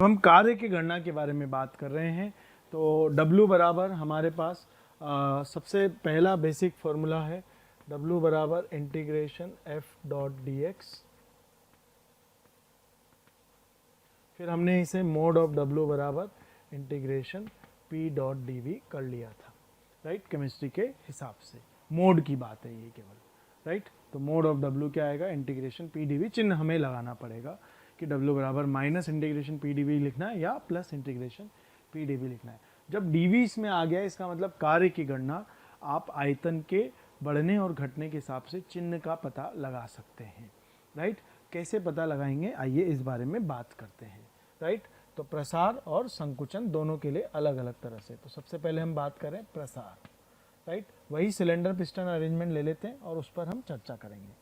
हम कार्य की गणना के बारे में बात कर रहे हैं। तो W बराबर हमारे पास सबसे पहला बेसिक फॉर्मूला है, W बराबर integration f dot d x. फिर हमने इसे मोड ऑफ W बराबर integration P dot d v कर लिया था, राइट, केमिस्ट्री के हिसाब से। मोड की बात है ये केवल, राइट। तो मोड ऑफ W क्या आएगा, इंटीग्रेशन P डी वी। चिन्ह हमें लगाना पड़ेगा कि W बराबर minus integration P d v लिखना है या plus integration P d v लिखना है। जब डी वी इसमें आ गया, इसका मतलब कार्य की गणना आप आयतन के बढ़ने और घटने के हिसाब से चिन्ह का पता लगा सकते हैं, राइट। कैसे पता लगाएंगे, आइए इस बारे में बात करते हैं, राइट। तो प्रसार और संकुचन दोनों के लिए अलग अलग तरह से। तो सबसे पहले हम बात करें प्रसार, राइट। वही सिलेंडर पिस्टन अरेंजमेंट ले लेते हैं और उस पर हम चर्चा करेंगे।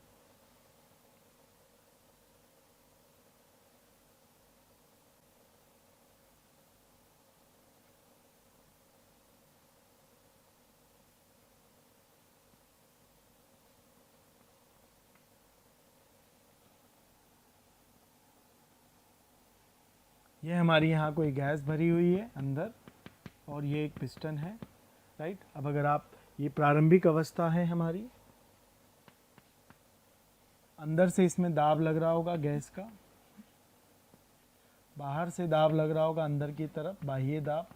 ये हमारी यहाँ कोई गैस भरी हुई है अंदर और ये एक पिस्टन है, राइट। अब अगर आप, ये प्रारंभिक अवस्था है हमारी, अंदर से इसमें दाब लग रहा होगा गैस का, बाहर से दाब लग रहा होगा अंदर की तरफ, बाह्य दाब।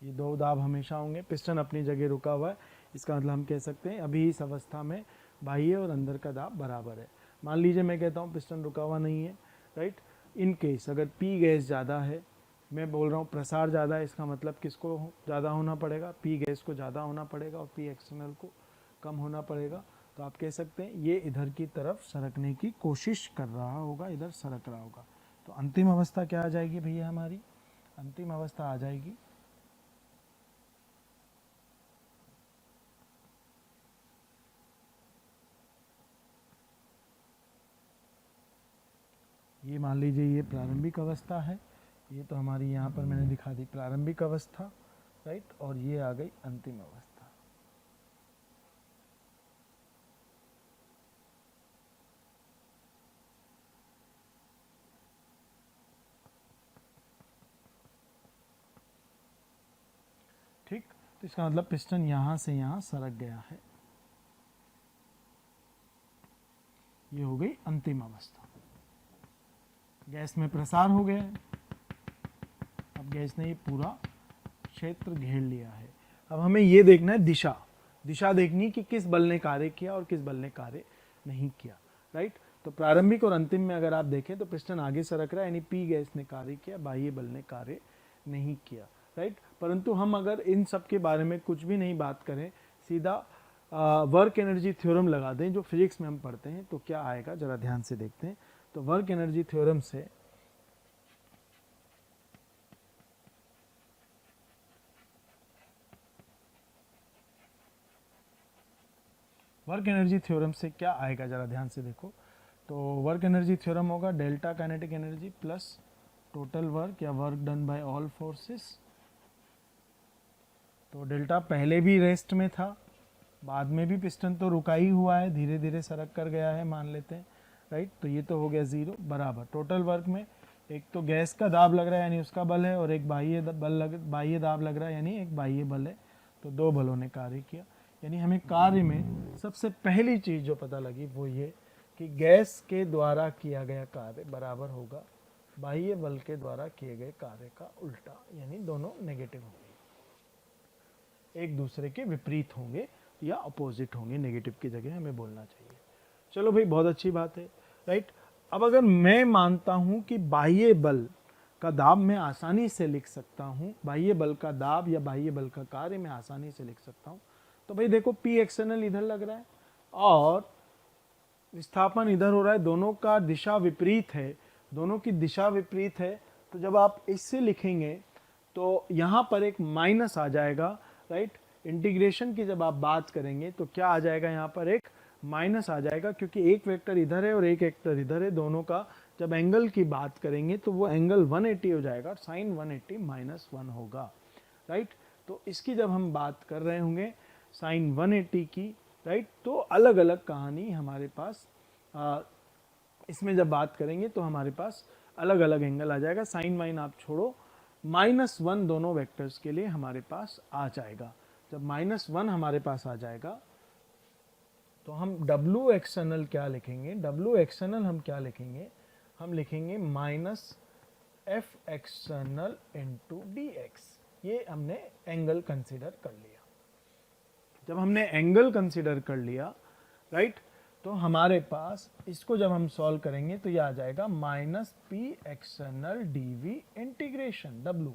ये दो दाब हमेशा होंगे। पिस्टन अपनी जगह रुका हुआ है, इसका मतलब हम कह सकते हैं अभी इस अवस्था में बाह्य और अंदर का दाब बराबर है। मान लीजिए मैं कहता हूँ पिस्टन रुका हुआ नहीं है, राइट। इन केस अगर P गैस ज़्यादा है, मैं बोल रहा हूँ प्रसार ज़्यादा है, इसका मतलब किसको ज़्यादा होना पड़ेगा, P गैस को ज़्यादा होना पड़ेगा और P एक्सटर्नल को कम होना पड़ेगा। तो आप कह सकते हैं ये इधर की तरफ सरकने की कोशिश कर रहा होगा, इधर सरक रहा होगा। तो अंतिम अवस्था क्या आ जाएगी भैया, हमारी अंतिम अवस्था आ जाएगी ये, मान लीजिए ये प्रारंभिक अवस्था है, ये तो हमारी यहाँ पर मैंने दिखा दी प्रारंभिक अवस्था, राइट। और ये आ गई अंतिम अवस्था। ठीक, तो इसका मतलब पिस्टन यहाँ से यहाँ सरक गया है, ये हो गई अंतिम अवस्था। गैस में प्रसार हो गया है, अब गैस ने ये पूरा क्षेत्र घेर लिया है। अब हमें ये देखना है दिशा, दिशा देखनी कि किस बल ने कार्य किया और किस बल ने कार्य नहीं किया, राइट। तो प्रारंभिक और अंतिम में अगर आप देखें तो पिस्टन आगे सरक रहा है, यानी P गैस ने कार्य किया, बाह्य बल ने कार्य नहीं किया, राइट। परंतु हम अगर इन सब के बारे में कुछ भी नहीं बात करें, सीधा वर्क एनर्जी थ्योरम लगा दें जो फिजिक्स में हम पढ़ते हैं, तो क्या आएगा जरा ध्यान से देखते हैं। तो वर्क एनर्जी थ्योरम से क्या आएगा जरा ध्यान से देखो। तो वर्क एनर्जी थ्योरम होगा delta kinetic energy plus total work या work done by all forces. तो डेल्टा पहले भी रेस्ट में था, बाद में भी पिस्टन तो रुका ही हुआ है, धीरे धीरे सरक कर गया है मान लेते हैं, राइट। तो ये तो हो गया 0 बराबर टोटल वर्क में एक तो गैस का दाब लग रहा है यानी उसका बल है, और एक बाह्य दाब लग रहा है यानी एक बाह्य बल है। तो दो बलों ने कार्य किया, यानी हमें कार्य में सबसे पहली चीज़ जो पता लगी वो ये कि गैस के द्वारा किया गया कार्य बराबर होगा बाह्य बल के द्वारा किए गए कार्य का उल्टा, यानी दोनों नेगेटिव होंगे, एक दूसरे के विपरीत होंगे या अपोजिट होंगे, नेगेटिव की जगह हमें बोलना चाहिए। चलो भाई, बहुत अच्छी बात है, राइट। अब अगर मैं मानता हूं कि बाह्य बल का दाब मैं आसानी से लिख सकता हूं, बाह्य बल का दाब या बाह्य बल का कार्य मैं आसानी से लिख सकता हूं, तो भाई देखो P एक्सटर्नल इधर लग रहा है और विस्थापन इधर हो रहा है, दोनों का दिशा विपरीत है, दोनों की दिशा विपरीत है। तो जब आप इससे लिखेंगे तो यहाँ पर एक माइनस आ जाएगा, राइट। इंटीग्रेशन की जब आप बात करेंगे तो क्या आ जाएगा, यहाँ पर एक माइनस आ जाएगा, क्योंकि एक वेक्टर इधर है और एक वेक्टर इधर है, दोनों का जब एंगल की बात करेंगे तो वो एंगल 180 हो जाएगा, साइन 180 -1 होगा, राइट। तो इसकी जब हम बात कर रहे होंगे साइन 180 की, राइट। तो अलग अलग कहानी हमारे पास इसमें जब बात करेंगे तो हमारे पास अलग अलग एंगल आ जाएगा। साइन वाइन आप छोड़ो, -1 दोनों वेक्टर्स के लिए हमारे पास आ जाएगा। जब -1 हमारे पास आ जाएगा तो हम W एक्सटर्नल क्या लिखेंगे, W एक्सटर्नल हम क्या लिखेंगे, हम लिखेंगे -F एक्सटर्नल इंटू dx। ये हमने एंगल कंसिडर कर लिया। जब हमने एंगल कंसिडर कर लिया, राइट, तो हमारे पास इसको जब हम सॉल्व करेंगे तो ये आ जाएगा -P external dv integration W,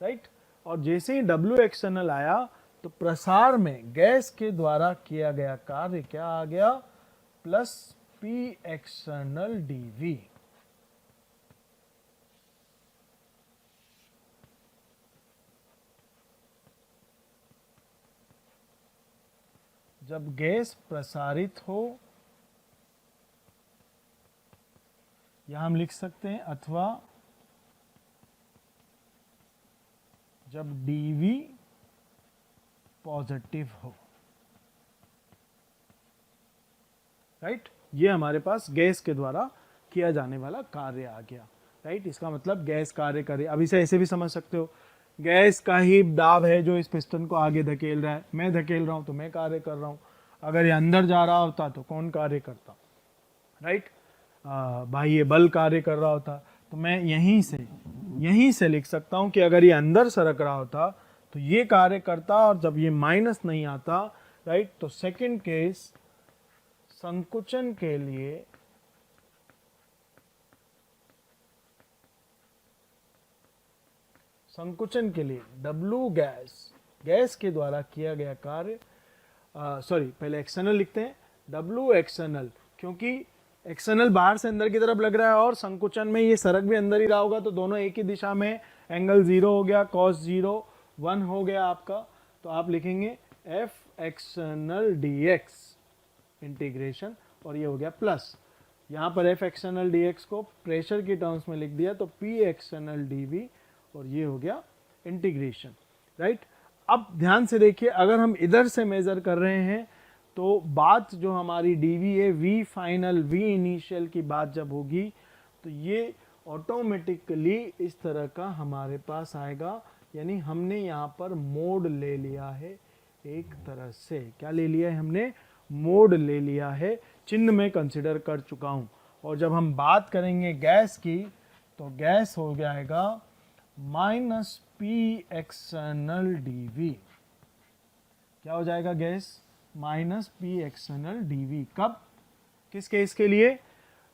right. और जैसे ही W एक्सटर्नल आया तो प्रसार में गैस के द्वारा किया गया कार्य क्या आ गया, +P एक्सटर्नल dv। जब गैस प्रसारित हो, या हम लिख सकते हैं अथवा जब dv पॉजिटिव हो, राइट। ये हमारे पास गैस के द्वारा किया जाने वाला कार्य आ गया, राइट। इसका मतलब गैस कार्य करे। अब इसे ऐसे भी समझ सकते हो, गैस का ही दाब है जो इस पिस्टन को आगे धकेल रहा है, मैं धकेल रहा हूं तो मैं कार्य कर रहा हूं। अगर ये अंदर जा रहा होता तो कौन कार्य करता, राइट, बाह्य बल कार्य कर रहा होता। तो मैं यहीं से लिख सकता हूं कि अगर ये अंदर सरक रहा होता तो ये कार्य करता, और जब ये माइनस नहीं आता, राइट, तो सेकंड केस संकुचन के लिए W गैस के द्वारा किया गया कार्य, सॉरी पहले एक्सटर्नल लिखते हैं, W एक्सटर्नल, क्योंकि एक्सटर्नल बाहर से अंदर की तरफ लग रहा है और संकुचन में ये सरक भी अंदर ही रहा होगा, तो दोनों एक ही दिशा में, एंगल 0 हो गया, cos 0 1 हो गया आपका। तो आप लिखेंगे F एक्सटर्नल dx इंटीग्रेशन, और ये हो गया प्लस, यहाँ पर F एक्सटर्नल dx को प्रेशर की टर्म्स में लिख दिया तो P एक्सटर्नल dv, और ये हो गया इंटीग्रेशन, राइट। अब ध्यान से देखिए, अगर हम इधर से मेजर कर रहे हैं तो बात जो हमारी dv है, v फाइनल v इनिशियल की बात जब होगी तो ये ऑटोमेटिकली इस तरह का हमारे पास आएगा। यानी हमने यहाँ पर मोड ले लिया है, एक तरह से क्या ले लिया है हमने, मोड ले लिया है, चिन्ह में कंसिडर कर चुका हूं। और जब हम बात करेंगे गैस की तो गैस हो जाएगा -P एक्सटर्नल dv। क्या हो जाएगा गैस, -P एक्सटर्नल dv। कब, किस केस के लिए,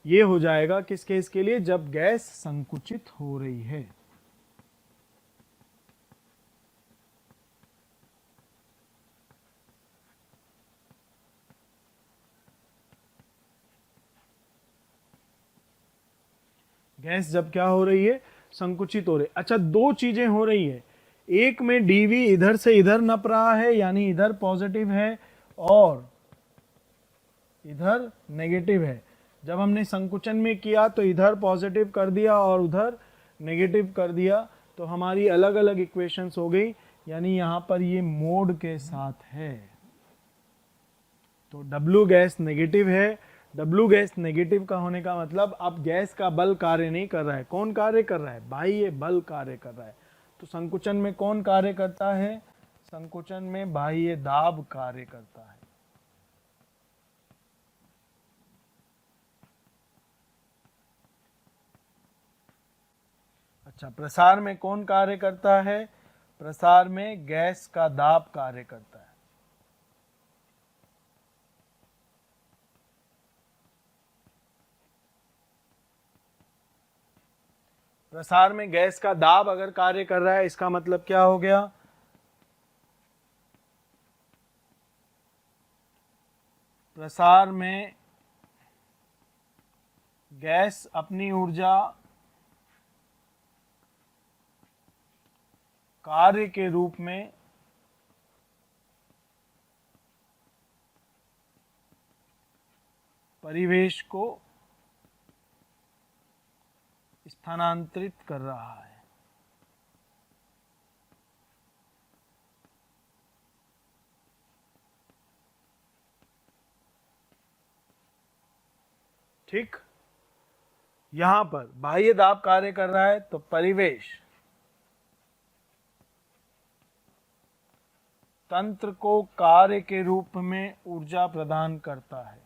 ये हो जाएगा किस केस के लिए, जब गैस संकुचित हो रही है। गैस जब क्या हो रही है, संकुचित हो रही है। अच्छा, दो चीजें हो रही है, एक में dv इधर से इधर नप रहा है, यानी इधर पॉजिटिव है और इधर नेगेटिव है। जब हमने संकुचन में किया तो इधर पॉजिटिव कर दिया और उधर नेगेटिव कर दिया, तो हमारी अलग अलग इक्वेशंस हो गई, यानी यहां पर ये मोड के साथ है। तो W गैस नेगेटिव है। W गैस नेगेटिव का होने का मतलब अब गैस का बल कार्य नहीं कर रहा है। कौन कार्य कर रहा है, बाह्य बल कार्य कर रहा है। तो संकुचन में कौन कार्य करता है, संकुचन में बाह्य दाब कार्य करता है। अच्छा, प्रसार में कौन कार्य करता है, प्रसार में गैस का दाब कार्य करता है। प्रसार में गैस का दाब अगर कार्य कर रहा है, इसका मतलब क्या हो गया, प्रसार में गैस अपनी ऊर्जा कार्य के रूप में परिवेश को स्थानांतरित कर रहा है। ठीक, यहां पर बाह्य दाब कार्य कर रहा है तो परिवेश तंत्र को कार्य के रूप में ऊर्जा प्रदान करता है।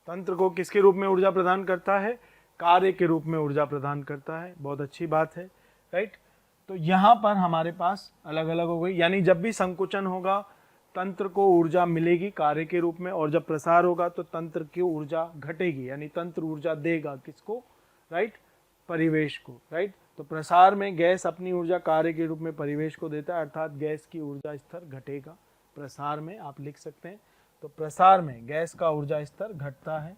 तंत्र को किसके रूप में ऊर्जा प्रदान करता है? कार्य के रूप में ऊर्जा प्रदान करता है। बहुत अच्छी बात है, राइट। तो यहां पर हमारे पास अलग अलग हो गई, यानी जब भी संकुचन होगा तंत्र को ऊर्जा मिलेगी कार्य के रूप में, और जब प्रसार होगा तो तंत्र की ऊर्जा घटेगी, यानी तंत्र ऊर्जा देगा किसको? राइट, परिवेश को, राइट। तो प्रसार में गैस अपनी ऊर्जा कार्य के रूप में परिवेश को देता है, अर्थात गैस की ऊर्जा स्तर घटेगा प्रसार में, आप लिख सकते हैं। तो प्रसार में गैस का ऊर्जा स्तर घटता है,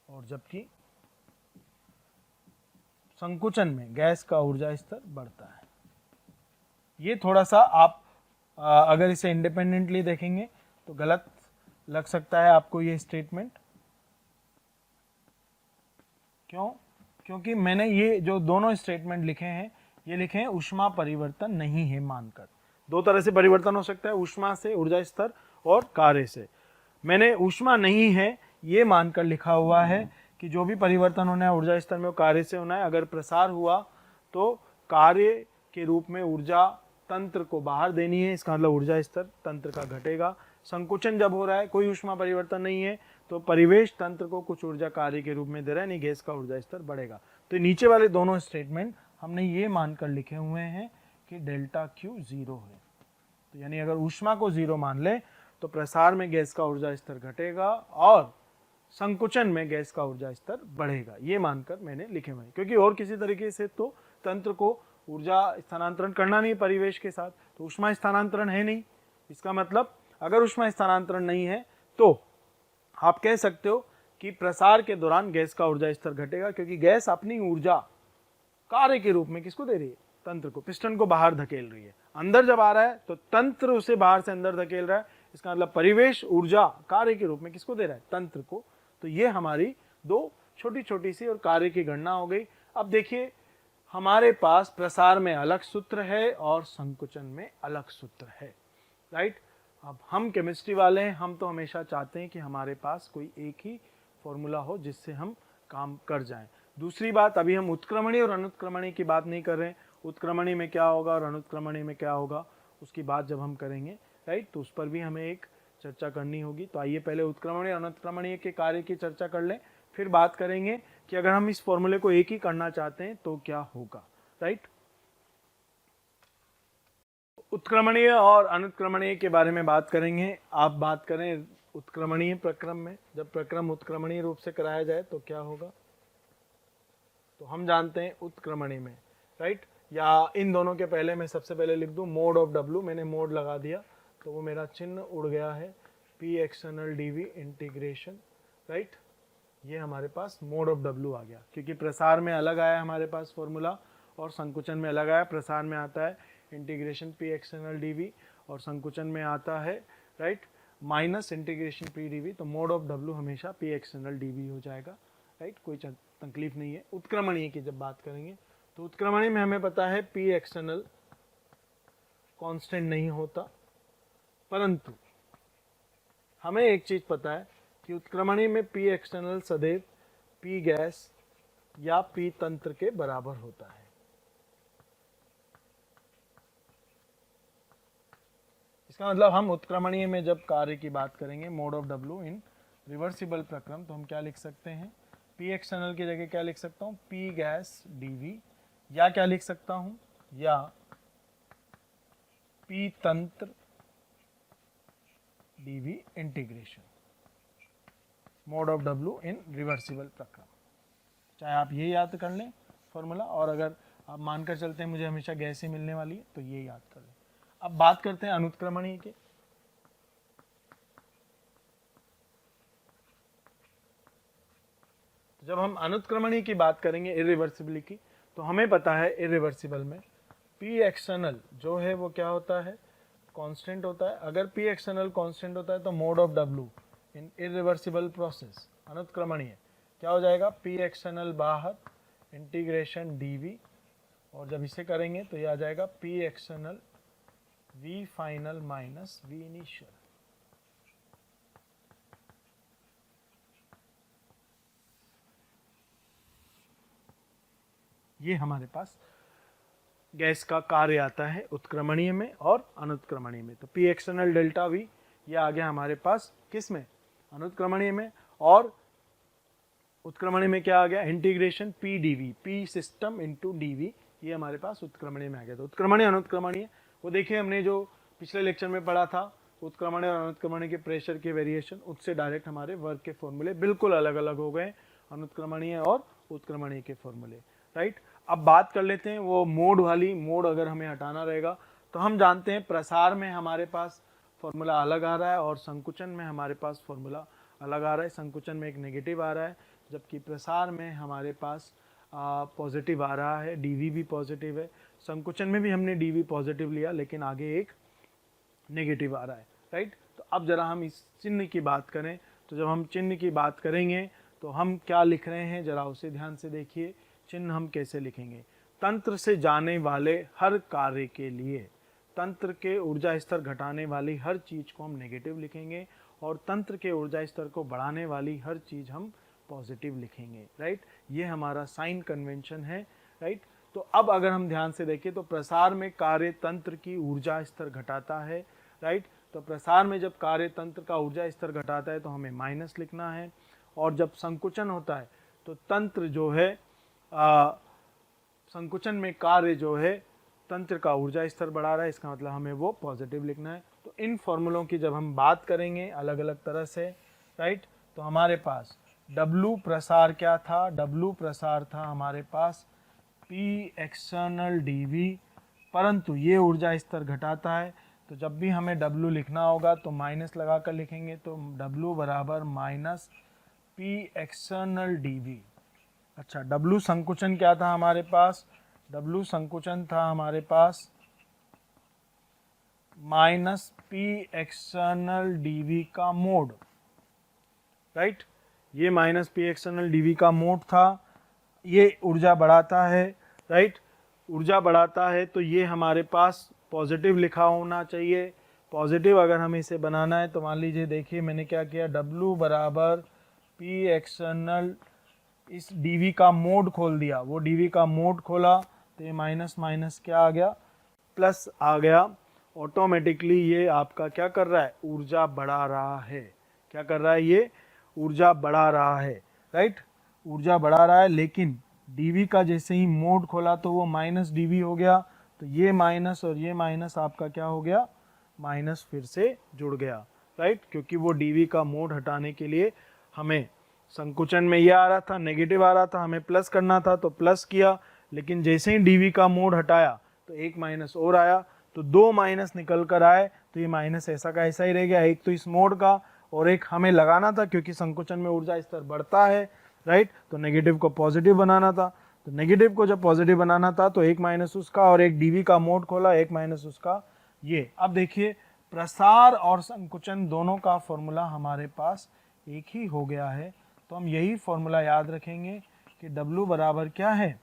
और जबकि संकुचन में गैस का ऊर्जा स्तर बढ़ता है। ये थोड़ा सा आप अगर इसे इंडिपेंडेंटली देखेंगे तो गलत लग सकता है आपको ये स्टेटमेंट। क्यों? क्योंकि मैंने ये जो दोनों स्टेटमेंट लिखे हैं, ये लिखे हैं ऊष्मा परिवर्तन नहीं है मानकर। दो तरह से परिवर्तन हो सकता है, ऊष्मा से ऊर्जा स्तर और कार्य से। मैंने ऊष्मा नहीं है ये मानकर लिखा हुआ है कि जो भी परिवर्तन होना है ऊर्जा स्तर में वो कार्य से होना है। अगर प्रसार हुआ तो कार्य के रूप में ऊर्जा तंत्र को बाहर देनी है, इसका मतलब ऊर्जा स्तर तंत्र का घटेगा। संकुचन जब हो रहा है, कोई ऊष्मा परिवर्तन नहीं है, तो परिवेश तंत्र को कुछ ऊर्जा कार्य के रूप में दे रहा है, नहीं गैस का ऊर्जा स्तर बढ़ेगा। तो नीचे वाले दोनों स्टेटमेंट हमने ये मानकर लिखे हुए हैं कि डेल्टा क्यू 0 है। तो यानी अगर ऊष्मा को 0 मान ले तो प्रसार में गैस का ऊर्जा स्तर घटेगा और संकुचन में गैस का ऊर्जा स्तर बढ़ेगा, ये मानकर मैंने लिखे हुए हैं। क्योंकि और किसी तरीके से तो तंत्र को ऊर्जा स्थानांतरण करना नहीं परिवेश के साथ, तो ऊष्मा स्थानांतरण है नहीं। इसका मतलब अगर ऊष्मा स्थानांतरण नहीं है तो आप कह सकते हो कि प्रसार के दौरान गैस का ऊर्जा स्तर घटेगा, क्योंकि गैस अपनी ऊर्जा कार्य के रूप में किसको दे रही है? तंत्र को, पिस्टन को बाहर धकेल रही है। अंदर जब आ रहा है तो तंत्र उसे बाहर से अंदर धकेल रहा है, इसका मतलब परिवेश ऊर्जा कार्य के रूप में किसको दे रहा है? तंत्र को। तो ये हमारी दो छोटी छोटी सी और कार्य की गणना हो गई। अब देखिए हमारे पास प्रसार में अलग सूत्र है और संकुचन में अलग सूत्र है, राइट। अब हम केमिस्ट्री वाले हैं, हम तो हमेशा चाहते हैं कि हमारे पास कोई एक ही फॉर्मूला हो जिससे हम काम कर जाएं। दूसरी बात, अभी हम उत्क्रमणीय और अनुत्क्रमणीय की बात नहीं कर रहे हैं। उत्क्रमणीय में क्या होगा और अनुत्क्रमणीय में क्या होगा उसकी बात जब हम करेंगे, राइट, तो उस पर भी हमें एक चर्चा करनी होगी। तो आइए पहले उत्क्रमणीय और अनुत्क्रमणीय के कार्य की चर्चा कर लें, फिर बात करेंगे कि अगर हम इस फॉर्मूले को एक ही करना चाहते हैं तो क्या होगा, राइट। उत्क्रमणीय और अनुत्क्रमणीय के बारे में बात करेंगे। आप बात करें उत्क्रमणीय प्रक्रम में, जब प्रक्रम उत्क्रमणीय रूप से कराया जाए तो क्या होगा, तो हम जानते हैं उत्क्रमणीय में, राइट, या इन दोनों के पहले मैं सबसे पहले लिख दूं मोड ऑफ डब्ल्यू। मैंने मोड लगा दिया तो वो मेरा चिन्ह उड़ गया है, P external DV integration, right. ये हमारे पास मोड ऑफ डब्ल्यू आ गया, क्योंकि प्रसार में अलग आया हमारे पास फॉर्मूला और संकुचन में अलग आया। प्रसार में आता है इंटीग्रेशन पी एक्सटर्नल डीवी और संकुचन में आता है, right, minus integration P DV. तो मोड ऑफ डब्ल्यू हमेशा पी एक्सटर्नल डीवी हो जाएगा, राइट, कोई तकलीफ नहीं है। उत्क्रमणीय की जब बात करेंगे तो उत्क्रमणीय में हमें पता है पी एक्सटर्नल कांस्टेंट नहीं होता, परंतु हमें एक चीज पता है कि उत्क्रमणीय में पी एक्सटर्नल सदैव पी गैस या पी तंत्र के बराबर होता है। इसका मतलब हम उत्क्रमणीय में जब कार्य की बात करेंगे mode of W irreversible प्रक्रम, तो हम क्या लिख सकते हैं, पी एक्सटर्नल की जगह क्या लिख सकता हूं, पी गैस डीवी, या क्या लिख सकता हूं, या पी तंत्र DV integration, mode of W irreversible प्रक्रम। चाहे आप ये याद कर लें फॉर्मूला, और अगर आप मानकर चलते हैं मुझे हमेशा गैस ही मिलने वाली है तो ये याद कर लें। अब बात करते हैं अनुत्क्रमणीय के। जब हम अनुत्क्रमणीय की बात करेंगे इरिवर्सिबल की, तो हमें पता है इरिवर्सिबल में पी एक्सटर्नल जो है वो क्या होता है, कांस्टेंट होता है। अगर पी एक्सटर्नल कांस्टेंट होता है तो mode of W in irreversible process, अनुत्क्रमणीय, क्या हो जाएगा, पी एक्सटर्नल बाहर इंटीग्रेशन डीवी, और जब इसे करेंगे तो ये आ जाएगा P external V final minus V initial. ये हमारे पास गैस का कार्य आता है उत्क्रमणीय में और अनुत्क्रमणीय में। तो पी एक्सटर्नल डेल्टा वी ये आ गया हमारे पास किस में, अनुत्क्रमणीय में, और उत्क्रमणीय में क्या आ गया, integration P DV, P system into DV, ये हमारे पास उत्क्रमणीय में आ गया। तो उत्क्रमणीय अनुत्क्रमणीय वो देखिए हमने जो पिछले लेक्चर में पढ़ा था, उत्क्रमणीय और अनुत्क्रमणीय के प्रेशर के वेरिएशन, उससे डायरेक्ट हमारे वर्क के फॉर्मूले बिल्कुल अलग अलग हो गए, अनुत्क्रमणीय और उत्क्रमणीय के फॉर्मूले, राइट। अब बात कर लेते हैं वो मोड वाली, मोड अगर हमें हटाना रहेगा तो हम जानते हैं प्रसार में हमारे पास फॉर्मूला अलग आ रहा है और संकुचन में हमारे पास फॉर्मूला अलग आ रहा है। संकुचन में एक नेगेटिव आ रहा है, जबकि प्रसार में हमारे पास पॉजिटिव आ रहा है, डीवी भी पॉजिटिव है। संकुचन में भी हमने डीवी पॉजिटिव लिया, लेकिन आगे एक नेगेटिव आ रहा है, राइट। तो अब जरा हम इस चिन्ह की बात करें, तो जब हम चिन्ह की बात करेंगे तो हम क्या लिख रहे हैं, जरा उसे ध्यान से देखिए। चिन्ह हम कैसे लिखेंगे, तंत्र से जाने वाले हर कार्य के लिए तंत्र के ऊर्जा स्तर घटाने वाली हर चीज को हम नेगेटिव लिखेंगे, और तंत्र के ऊर्जा स्तर को बढ़ाने वाली हर चीज हम पॉजिटिव लिखेंगे, राइट। ये हमारा साइन कन्वेंशन है, राइट। तो अब अगर हम ध्यान से देखें तो प्रसार में कार्य तंत्र की ऊर्जा स्तर घटाता है, राइट। तो प्रसार में जब कार्य तंत्र का ऊर्जा स्तर घटाता है तो हमें माइनस लिखना है, और जब संकुचन होता है तो तंत्र जो है संकुचन में कार्य जो है तंत्र का ऊर्जा स्तर बढ़ा रहा है, इसका मतलब हमें वो पॉजिटिव लिखना है। तो इन फॉर्मूलों की जब हम बात करेंगे अलग अलग तरह से, राइट, तो हमारे पास W प्रसार क्या था, W प्रसार था हमारे पास P एक्सटर्नल dV, परंतु ये ऊर्जा स्तर घटाता है, तो जब भी हमें W लिखना होगा तो माइनस लगा कर लिखेंगे, तो W बराबर माइनस P एक्सटर्नल dV। अच्छा, W संकुचन क्या था हमारे पास, W संकुचन था हमारे पास माइनस P एक्सटर्नल dV का मोड, राइट। ये माइनस P एक्सटर्नल dV का मोड था, ये ऊर्जा बढ़ाता है, राइट, ऊर्जा बढ़ाता है, तो ये हमारे पास पॉजिटिव लिखा होना चाहिए। पॉजिटिव अगर हमें इसे बनाना है तो मान लीजिए, देखिए मैंने क्या किया, W बराबर P एक्सटर्नल, इस dV का मोड खोल दिया, वो dV का मोड खोला तो ये माइनस माइनस क्या आ गया, प्लस आ गया। ऑटोमेटिकली ये आपका क्या कर रहा है, ऊर्जा बढ़ा रहा है। क्या कर रहा है, ये ऊर्जा बढ़ा रहा है, राइट, ऊर्जा बढ़ा रहा है। लेकिन dV का जैसे ही मोड खोला तो वो माइनस dV हो गया, तो ये माइनस और ये माइनस आपका क्या हो गया, माइनस फिर से जुड़ गया, राइट, क्योंकि वो dV का मोड हटाने के लिए हमें संकुचन में ये आ रहा था, नेगेटिव आ रहा था, हमें प्लस करना था तो प्लस किया, लेकिन जैसे ही dV का मोड हटाया तो एक माइनस और आया, तो दो माइनस निकल कर आए, तो ये माइनस ऐसा का ऐसा ही रह गया, एक तो इस मोड का और एक हमें लगाना था क्योंकि संकुचन में ऊर्जा स्तर बढ़ता है, राइट, तो नेगेटिव को पॉजिटिव बनाना था। तो नेगेटिव को जब पॉजिटिव बनाना था तो एक माइनस उसका और एक dV का मोड खोला, एक माइनस उसका ये। अब देखिए प्रसार और संकुचन दोनों का फॉर्मूला हमारे पास एक ही हो गया है, तो हम यही फॉर्मूला याद रखेंगे कि W बराबर क्या है,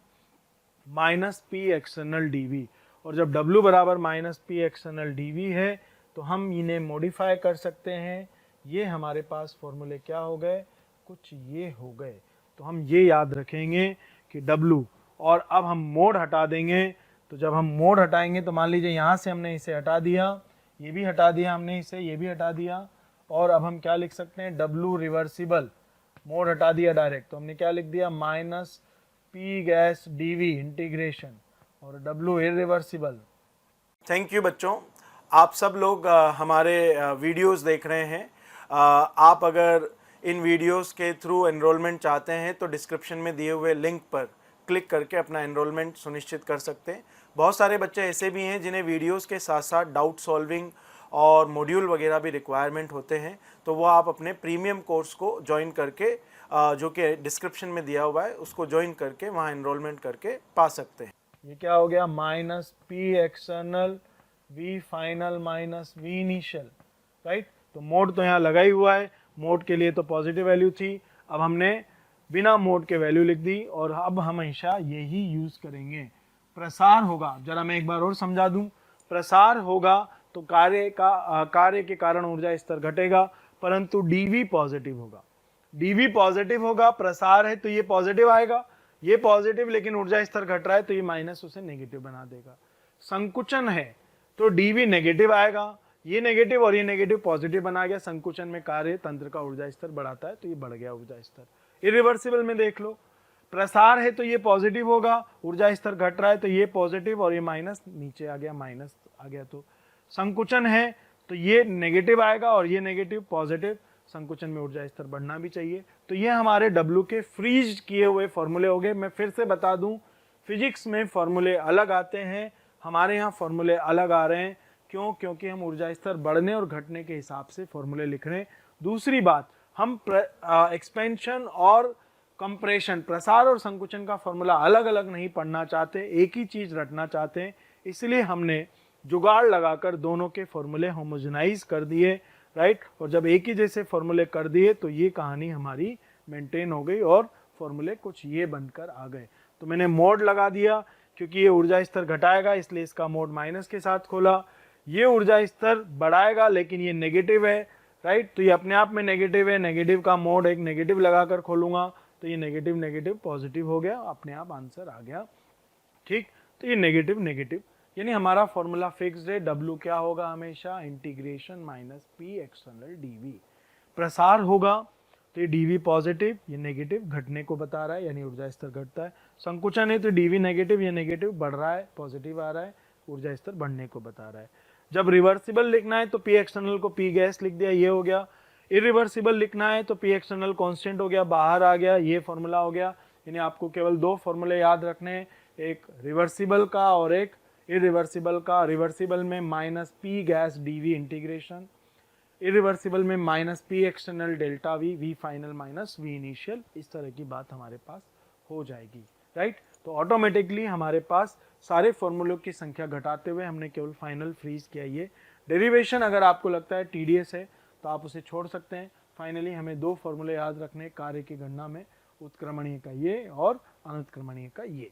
माइनस P एक्सटर्नल dV, और जब W बराबर माइनस P एक्सटर्नल dV है तो हम इन्हें मॉडिफाई कर सकते हैं। ये हमारे पास फॉर्मूले क्या हो गए, कुछ ये हो गए, तो हम ये याद रखेंगे कि W, और अब हम मोड हटा देंगे, तो जब हम मोड हटाएंगे तो मान लीजिए यहाँ से हमने इसे हटा दिया, ये भी हटा दिया हमने इसे, ये भी हटा दिया, और अब हम क्या लिख सकते हैं, W रिवर्सिबल, मोड हटा दिया डायरेक्ट, तो हमने क्या लिख दिया, minus P gas dV integration, और W इरिवर्सिबल। थैंक यू बच्चों, आप सब लोग हमारे वीडियोस देख रहे हैं। आप अगर इन वीडियोस के थ्रू एनरोलमेंट चाहते हैं तो डिस्क्रिप्शन में दिए हुए लिंक पर क्लिक करके अपना एनरोलमेंट सुनिश्चित कर सकते हैं। बहुत सारे बच्चे ऐसे भी हैं जिन्हें वीडियोस के साथ साथ डाउट सॉल्विंग और मॉड्यूल वगैरह भी रिक्वायरमेंट होते हैं, तो वो आप अपने प्रीमियम कोर्स को ज्वाइन करके जो कि डिस्क्रिप्शन में दिया हुआ है उसको ज्वाइन करके वहाँ एनरोलमेंट करके पा सकते हैं। ये क्या हो गया, minus P external V final minus V initial, right. तो मोड तो यहाँ लगा ही हुआ है, मोड के लिए तो पॉजिटिव वैल्यू थी, अब हमने बिना मोड के वैल्यू लिख दी और अब हमेशा यही यूज करेंगे। प्रसार होगा, जरा मैं एक बार और समझा दूं, प्रसार होगा तो कार्य के कारण ऊर्जा स्तर घटेगा, परंतु डीवी पॉजिटिव होगा। डीवी पॉजिटिव होगा, प्रसार है तो ये पॉजिटिव आएगा, ये पॉजिटिव, लेकिन ऊर्जा स्तर घट रहा है तो ये माइनस उसे नेगेटिव बना देगा। संकुचन है तो डीवी नेगेटिव आएगा, ये नेगेटिव और ये नेगेटिव पॉजिटिव बना गया। संकुचन में कार्य तंत्र का ऊर्जा स्तर बढ़ाता है तो ये बढ़ गया ऊर्जा स्तर। इरिवर्सिबल में देख लो, प्रसार है तो ये पॉजिटिव होगा, ऊर्जा स्तर घट रहा है तो ये पॉजिटिव और ये माइनस नीचे आ गया, माइनस आ गया। तो संकुचन है तो ये नेगेटिव आएगा और ये नेगेटिव पॉजिटिव, संकुचन में ऊर्जा स्तर बढ़ना भी चाहिए। तो ये हमारे W के फ्रीज किए हुए फॉर्मूले हो गए। मैं फिर से बता दूं, फिजिक्स में फॉर्मूले अलग आते हैं, हमारे यहाँ फॉर्मूले अलग आ रहे हैं। क्यों? क्योंकि हम ऊर्जा स्तर बढ़ने और घटने के हिसाब से फॉर्मूले लिख रहे हैं। दूसरी बात, हम एक्सपेंशन और कंप्रेशन, प्रसार और संकुचन का फॉर्मूला अलग अलग नहीं पढ़ना चाहते, एक ही चीज रटना चाहते हैं। इसलिए हमने जुगाड़ लगाकर दोनों के फॉर्मूले होमोजेनाइज कर दिए, राइट। और जब एक ही जैसे फॉर्मूले कर दिए तो ये कहानी हमारी मेंटेन हो गई और फॉर्मूले कुछ ये बनकर आ गए। तो मैंने मोड लगा दिया क्योंकि ये ऊर्जा स्तर घटाएगा, इसलिए इसका मोड माइनस के साथ खोला। ये ऊर्जा स्तर बढ़ाएगा लेकिन ये नेगेटिव है, राइट, तो ये अपने आप में नेगेटिव है, नेगेटिव का मोड एक नेगेटिव लगाकर खोलूंगा तो ये नेगेटिव नेगेटिव पॉजिटिव हो गया, अपने आप आंसर आ गया, ठीक। तो ये नेगेटिव नेगेटिव, यानी हमारा फॉर्मूला फिक्स्ड है। W क्या होगा? हमेशा integration minus P external DV. प्रसार होगा तो ये डीवी पॉजिटिव, ये नेगेटिव घटने को बता रहा है, यानी ऊर्जा स्तर घटता है। संकुचन है तो डीवी नेगेटिव, ये नेगेटिव बढ़ रहा है, पॉजिटिव आ रहा है, ऊर्जा स्तर बढ़ने को बता रहा है। जब रिवर्सिबल लिखना है तो पी एक्सटर्नल को पी गैस लिख दिया, ये हो गया। इरिवर्सिबल लिखना है तो पी एक्सटर्नल कांस्टेंट हो गया, बाहर आ गया, ये फॉर्मूला हो गया। यानी आपको केवल दो फॉर्मूले याद रखने हैं, एक रिवर्सिबल का और एक इरिवर्सिबल का। रिवर्सिबल में minus P gas dV integration, irreversible में minus P external delta V, V final minus V initial, इस तरह की बात हमारे पास हो जाएगी, राइट। तो ऑटोमेटिकली हमारे पास सारे फॉर्मूलों की संख्या घटाते हुए हमने केवल फाइनल फ्रीज किया। ये डेरिवेशन अगर आपको लगता है टीडीएस है तो आप उसे छोड़ सकते हैं। फाइनली हमें दो फॉर्मूले याद रखने कार्य की गणना में, उत्क्रमणीय का ये और अनुत्क्रमणीय का ये,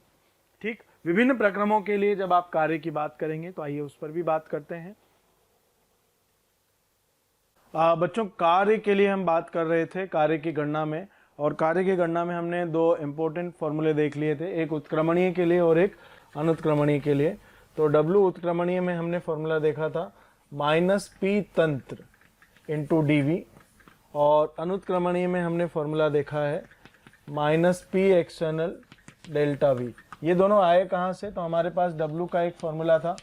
ठीक। विभिन्न प्रक्रमों के लिए जब आप कार्य की बात करेंगे तो आइए उस पर भी बात करते हैं। बच्चों, कार्य के लिए हम बात कर रहे थे कार्य की गणना में, और कार्य की गणना में हमने दो इंपॉर्टेंट फॉर्मूले देख लिए थे, एक उत्क्रमणीय के लिए और एक अनुत्क्रमणीय के लिए। तो W उत्क्रमणीय में हमने फॉर्मूला देखा था माइनस पी तंत्र इंटू डीवी, और अनुत्क्रमणीय में हमने फॉर्मूला देखा है minus P external delta we. ये दोनों आए कहाँ से? तो हमारे पास W का एक फॉर्मूला था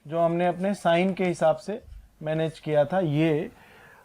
जो हमने अपने साइन के हिसाब से मैनेज किया था। ये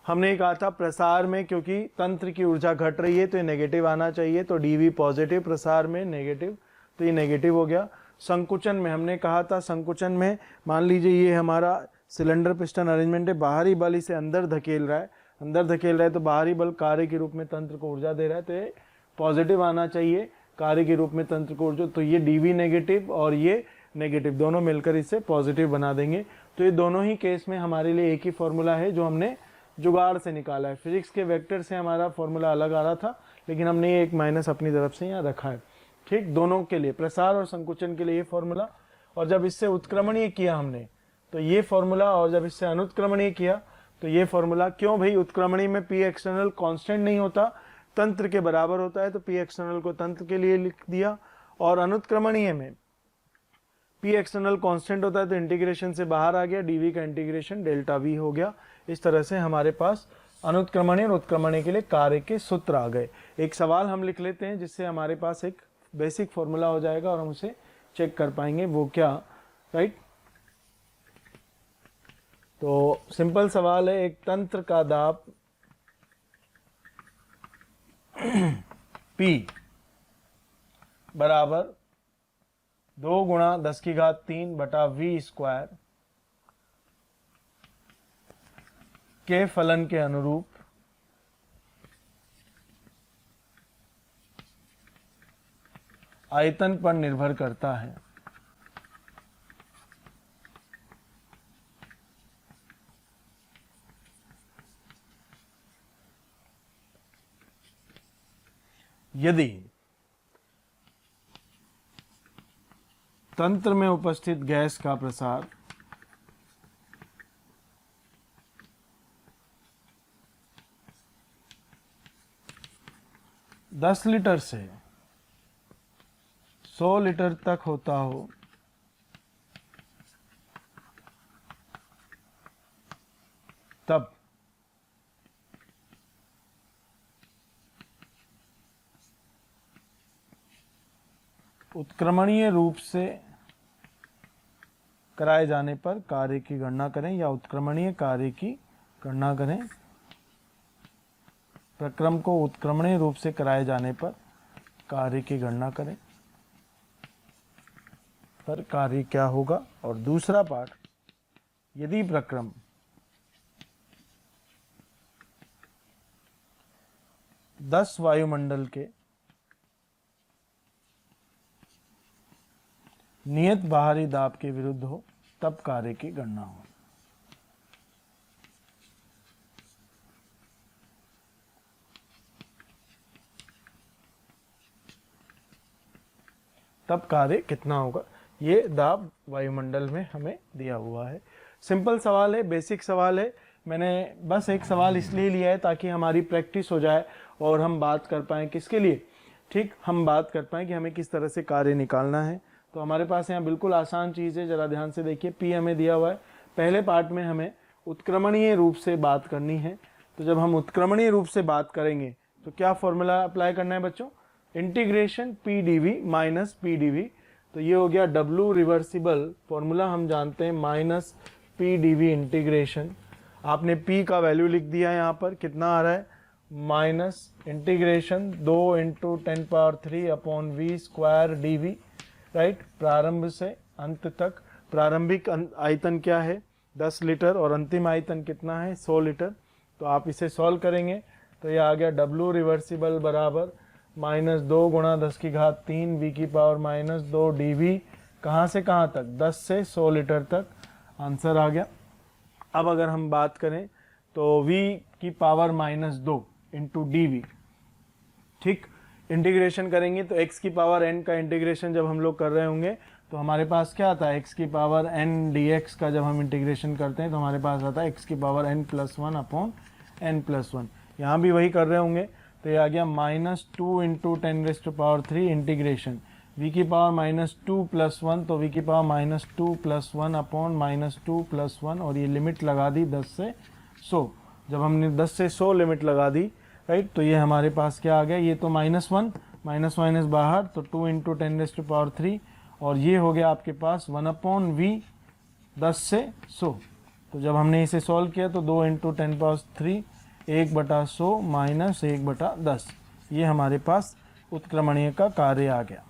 हमने कहा था प्रसार में क्योंकि तंत्र की ऊर्जा घट रही है तो ये नेगेटिव आना चाहिए, तो डीवी पॉजिटिव, प्रसार में नेगेटिव तो ये नेगेटिव हो गया। संकुचन में हमने कहा था, संकुचन में मान लीजिए ये हमारा सिलेंडर पिस्टन अरेंजमेंट है, बाहरी बल इसे अंदर धकेल रहा है, अंदर धकेल रहा है तो बाहरी बल कार्य के रूप में तंत्र को ऊर्जा दे रहा है, तो ये पॉजिटिव आना चाहिए कार्य के रूप में तंत्र को ऊर्जा। तो ये डीवी नेगेटिव और ये नेगेटिव दोनों मिलकर इसे पॉजिटिव बना देंगे। तो ये दोनों ही केस में हमारे लिए एक ही फॉर्मूला है जो हमने जुगाड़ से निकाला है। फिजिक्स के वेक्टर से हमारा फॉर्मूला अलग आ रहा था, लेकिन हमने ये एक माइनस अपनी तरफ से यहाँ रखा है, ठीक। दोनों के लिए, प्रसार और संकुचन के लिए ये फॉर्मूला, और जब इससे उत्क्रमणीय किया हमने तो ये फॉर्मूला, और जब इससे अनुत्क्रमणीय किया तो ये फॉर्मूला। क्यों भाई? उत्क्रमणीय में पी एक्सटर्नल कांस्टेंट नहीं होता, तंत्र के बराबर होता है, तो पी एक्सटर्नल को तंत्र के लिए लिख दिया, और अनुत्क्रमणीय में पी एक्सटर्नल कांस्टेंट होता है तो इंटीग्रेशन से बाहर आ गया, डीवी का इंटीग्रेशन डेल्टा वी हो गया। इस तरह से हमारे पास अनुत्क्रमणीय और उत्क्रमणीय के लिए कार्य के सूत्र आ गए। एक सवाल हम लिख लेते हैं जिससे हमारे पास एक बेसिक फॉर्मूला हो जाएगा और हम उसे चेक कर पाएंगे, वो क्या, राइट। तो सिंपल सवाल है, एक तंत्र का दाब P बराबर 2 गुणा 10⁻³ बटा V स्क्वायर के फलन के अनुरूप आयतन पर निर्भर करता है। यदि तंत्र में उपस्थित गैस का प्रसार 10 लीटर से 100 लीटर तक होता हो तब उत्क्रमणीय रूप से कराए जाने पर कार्य की गणना करें, या उत्क्रमणीय कार्य की गणना करें। प्रक्रम को उत्क्रमणीय रूप से कराए जाने पर कार्य की गणना करें, पर कार्य क्या होगा। और दूसरा पार्ट, यदि प्रक्रम दस वायुमंडल के नियत बाहरी दाब के विरुद्ध हो तब कार्य की गणना हो। तब कार्य कितना होगा, ये दाब वायुमंडल में हमें दिया हुआ है। सिंपल सवाल है, बेसिक सवाल है। मैंने बस एक सवाल इसलिए लिया है ताकि हमारी प्रैक्टिस हो जाए और हम बात कर पाएँ किसके लिए, ठीक, हम बात कर पाएँ कि हमें किस तरह से कार्य निकालना है। तो हमारे पास यहाँ बिल्कुल आसान चीज़ है, ज़रा ध्यान से देखिए। पी हमें दिया हुआ है। पहले पार्ट में हमें उत्क्रमणीय रूप से बात करनी है। तो जब हम उत्क्रमणीय रूप से बात करेंगे तो क्या फॉर्मूला अप्लाई करना है बच्चों, integration P D V minus P D V. तो ये हो गया डब्लू रिवर्सिबल, फॉर्मूला हम जानते हैं minus P D V integration. आपने पी का वैल्यू लिख दिया यहाँ पर, कितना आ रहा है, minus integration 2 into 10⁻³ upon V square D V, right. प्रारंभ से अंत तक प्रारंभिक आयतन क्या है 10 लीटर और अंतिम आयतन कितना है 100 लीटर। तो आप इसे सॉल्व करेंगे तो ये आ गया डब्लू रिवर्सिबल बराबर -2 गुणा 10⁻³ वी की पावर -2 डी वी, कहाँ से कहाँ तक, 10 से 100 लीटर तक। आंसर आ गया। अब अगर हम बात करें तो v की पावर -2 इंटू डी वी, ठीक, इंटीग्रेशन करेंगे तो x की पावर n का इंटीग्रेशन जब हम लोग कर रहे होंगे तो हमारे पास क्या आता है, x की पावर n dx का जब हम इंटीग्रेशन करते हैं तो हमारे पास आता है x की पावर n+1 अपॉन n+1। यहाँ भी वही कर रहे होंगे तो ये आ गया -2 इंटू 10⁻³ इंटीग्रेशन v की पावर -2+1, तो v की पावर -2+1 अपॉन -2+1, और ये लिमिट लगा दी 10 से 100। जब हमने 10 से 100 लिमिट लगा दी, राइट, तो ये हमारे पास क्या आ गया, ये तो -1 माइनस माइनस बाहर, तो 2 इंटू 10⁻³ और ये हो गया आपके पास 1/v 10 से 100। तो जब हमने इसे सॉल्व किया तो 2 इंटू 10⁻³ 1/100 माइनस 1/10, ये हमारे पास उत्क्रमणीय का कार्य आ गया।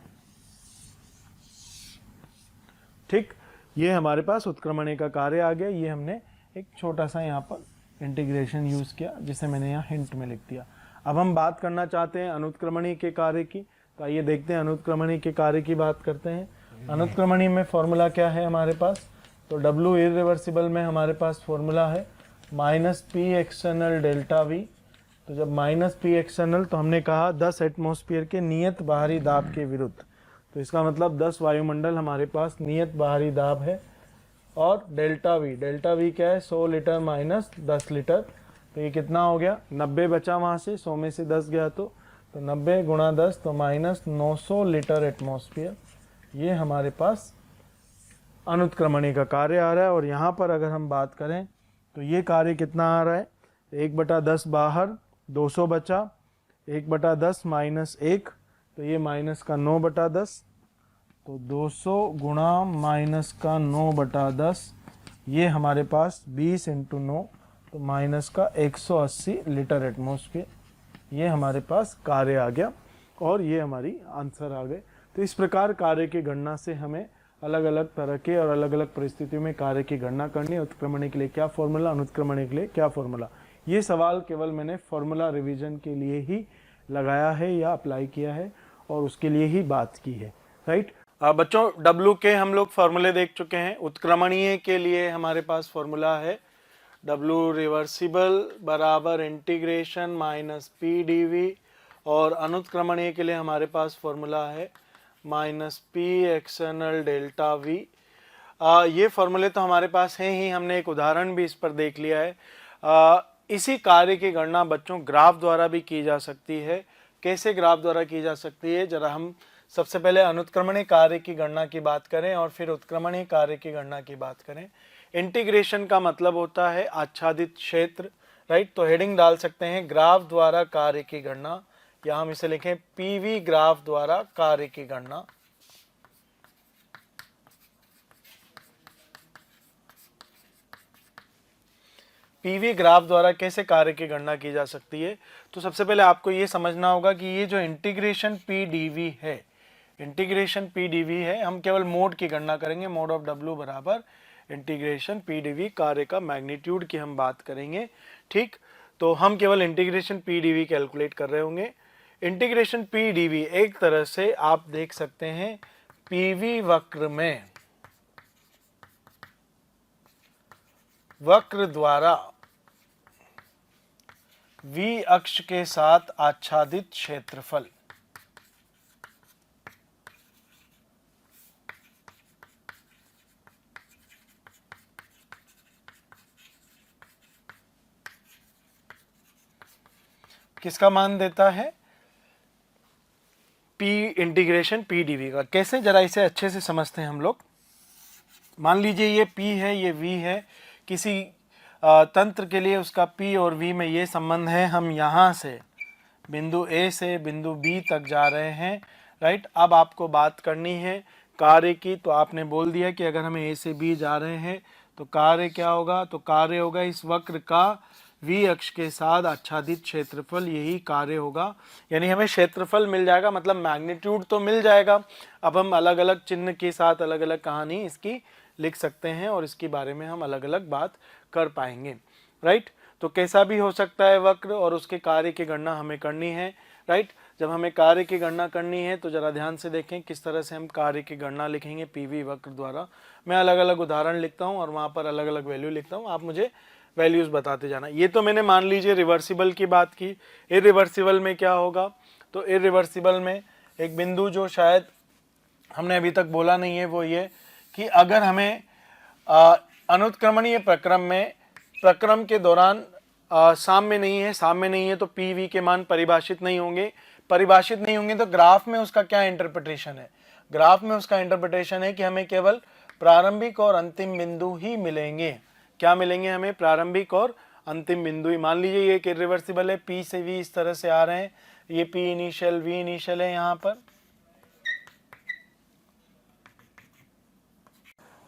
ठीक, ये हमारे पास उत्क्रमणीय का कार्य आ गया। ये हमने एक छोटा सा यहाँ पर इंटीग्रेशन यूज़ किया जिसे मैंने यहाँ हिंट में लिख दिया। अब हम बात करना चाहते हैं अनुत्क्रमणीय के कार्य की, तो आइए देखते हैं अनुत्क्रमणीय के कार्य की बात करते हैं। अनुत्क्रमणीय में फॉर्मूला क्या है हमारे पास, तो W इरिवर्सिबल में हमारे पास फॉर्मूला है -P एक्सटर्नल डेल्टा V। तो जब -P एक्सटर्नल, तो हमने कहा 10 एटमॉस्फेयर के नियत बाहरी दाब के विरुद्ध, तो इसका मतलब 10 वायुमंडल हमारे पास नियत बाहरी दाब है। और डेल्टा V क्या है, 100 लीटर माइनस 10 लीटर, तो ये कितना हो गया, 90 बचा वहाँ से, 100 में से 10 गया तो 90 गुणा 10 तो -900 लीटर एटमॉस्फेयर। ये हमारे पास अनुत्क्रमणीय का कार्य आ रहा है। और यहाँ पर अगर हम बात करें तो ये कार्य कितना आ रहा है, 1/10 बाहर, 200 बचा, 1/10 माइनस 1, तो ये माइनस का 9/10, तो 200 गुणा माइनस का 9/10, ये हमारे पास 20 इंटू 9, तो माइनस का 180 लीटर एटमॉस्फेयर, ये हमारे पास कार्य आ गया और ये हमारी आंसर आ गए। तो इस प्रकार कार्य की गणना से हमें अलग अलग तरह के और अलग अलग परिस्थितियों में कार्य की गणना करनी है। उत्क्रमणीय के लिए क्या फॉर्मूला, अनुत्क्रमणीय के लिए क्या फॉर्मूला। ये सवाल केवल मैंने फॉर्मूला रिवीजन के लिए ही लगाया है या अप्लाई किया है और उसके लिए ही बात की है, राइट। बच्चों W के हम लोग फॉर्मूले देख चुके हैं। उत्क्रमणीय के लिए हमारे पास फॉर्मूला है W रिवर्सिबल बराबर इंटीग्रेशन -P dV और अनुत्क्रमणीय के लिए हमारे पास फॉर्मूला है minus P external delta we. ये फॉर्मूले तो हमारे पास हैं ही, हमने एक उदाहरण भी इस पर देख लिया है। इसी कार्य की गणना बच्चों ग्राफ द्वारा भी की जा सकती है। कैसे ग्राफ द्वारा की जा सकती है, जरा हम सबसे पहले अनुत्क्रमणीय कार्य की गणना की बात करें और फिर उत्क्रमणीय कार्य की गणना की बात करें। इंटीग्रेशन का मतलब होता है आच्छादित क्षेत्र, राइट। तो हेडिंग डाल सकते हैं ग्राफ द्वारा कार्य की गणना, या हम इसे लिखें पीवी ग्राफ द्वारा कार्य की गणना। पीवी ग्राफ द्वारा कैसे कार्य की गणना की जा सकती है, तो सबसे पहले आपको ये समझना होगा कि ये जो इंटीग्रेशन पी डीवी है, इंटीग्रेशन पी डीवी है, हम केवल मोड की गणना करेंगे, मोड ऑफ डब्ल्यू बराबर इंटीग्रेशन पी डीवी, कार्य का मैग्नीट्यूड की हम बात करेंगे, ठीक। तो हम केवल इंटीग्रेशन पी डीवी कैलकुलेट कर रहे होंगे। इंटीग्रेशन पी डीवी एक तरह से आप देख सकते हैं पीवी वक्र में वक्र द्वारा v अक्ष के साथ आच्छादित क्षेत्रफल। किसका मान देता है? p इंटीग्रेशन p dv का। कैसे, जरा इसे अच्छे से समझते हैं हम लोग। मान लीजिए ये p है, ये v है, किसी तंत्र के लिए उसका p और v में ये संबंध है, हम यहाँ से बिंदु a से बिंदु b तक जा रहे हैं, राइट। अब आपको बात करनी है कार्य की, तो आपने बोल दिया कि अगर हम a से b जा रहे हैं तो कार्य क्या होगा, तो कार्य होगा इस वक्र का v अक्ष के साथ आच्छादित क्षेत्रफल, यही कार्य होगा। यानी हमें क्षेत्रफल मिल जाएगा, मतलब मैग्नीट्यूड तो मिल जाएगा। अब हम अलग अलग चिन्ह के साथ अलग अलग कहानी इसकी लिख सकते हैं और इसके बारे में हम अलग अलग बात कर पाएंगे, राइट। तो कैसा भी हो सकता है वक्र, और उसके कार्य की गणना हमें करनी है, राइट। जब हमें कार्य की गणना करनी है तो जरा ध्यान से देखें किस तरह से हम कार्य की गणना लिखेंगे पीवी वक्र द्वारा। मैं अलग अलग उदाहरण लिखता हूँ और वहाँ पर अलग अलग वैल्यू लिखता हूँ, आप मुझे वैल्यूज बताते जाना। ये तो मैंने मान लीजिए रिवर्सिबल की बात की। इरिवर्सिबल में क्या होगा, तो इरिवर्सिबल में एक बिंदु जो शायद हमने अभी तक बोला नहीं है, वो ये कि अगर हमें अनुत्क्रमणीय प्रक्रम के दौरान साम्य नहीं है तो पीवी के मान परिभाषित नहीं होंगे। तो ग्राफ में उसका क्या इंटरप्रिटेशन है? ग्राफ में उसका इंटरप्रिटेशन है कि हमें केवल प्रारंभिक और अंतिम बिंदु ही मिलेंगे। क्या मिलेंगे हमें? प्रारंभिक और अंतिम बिंदु ही। मान लीजिए ये इरिवर्सिबल है, पी से वी इस तरह से आ रहे हैं, ये पी इनिशियल वी इनिशियल है यहाँ पर।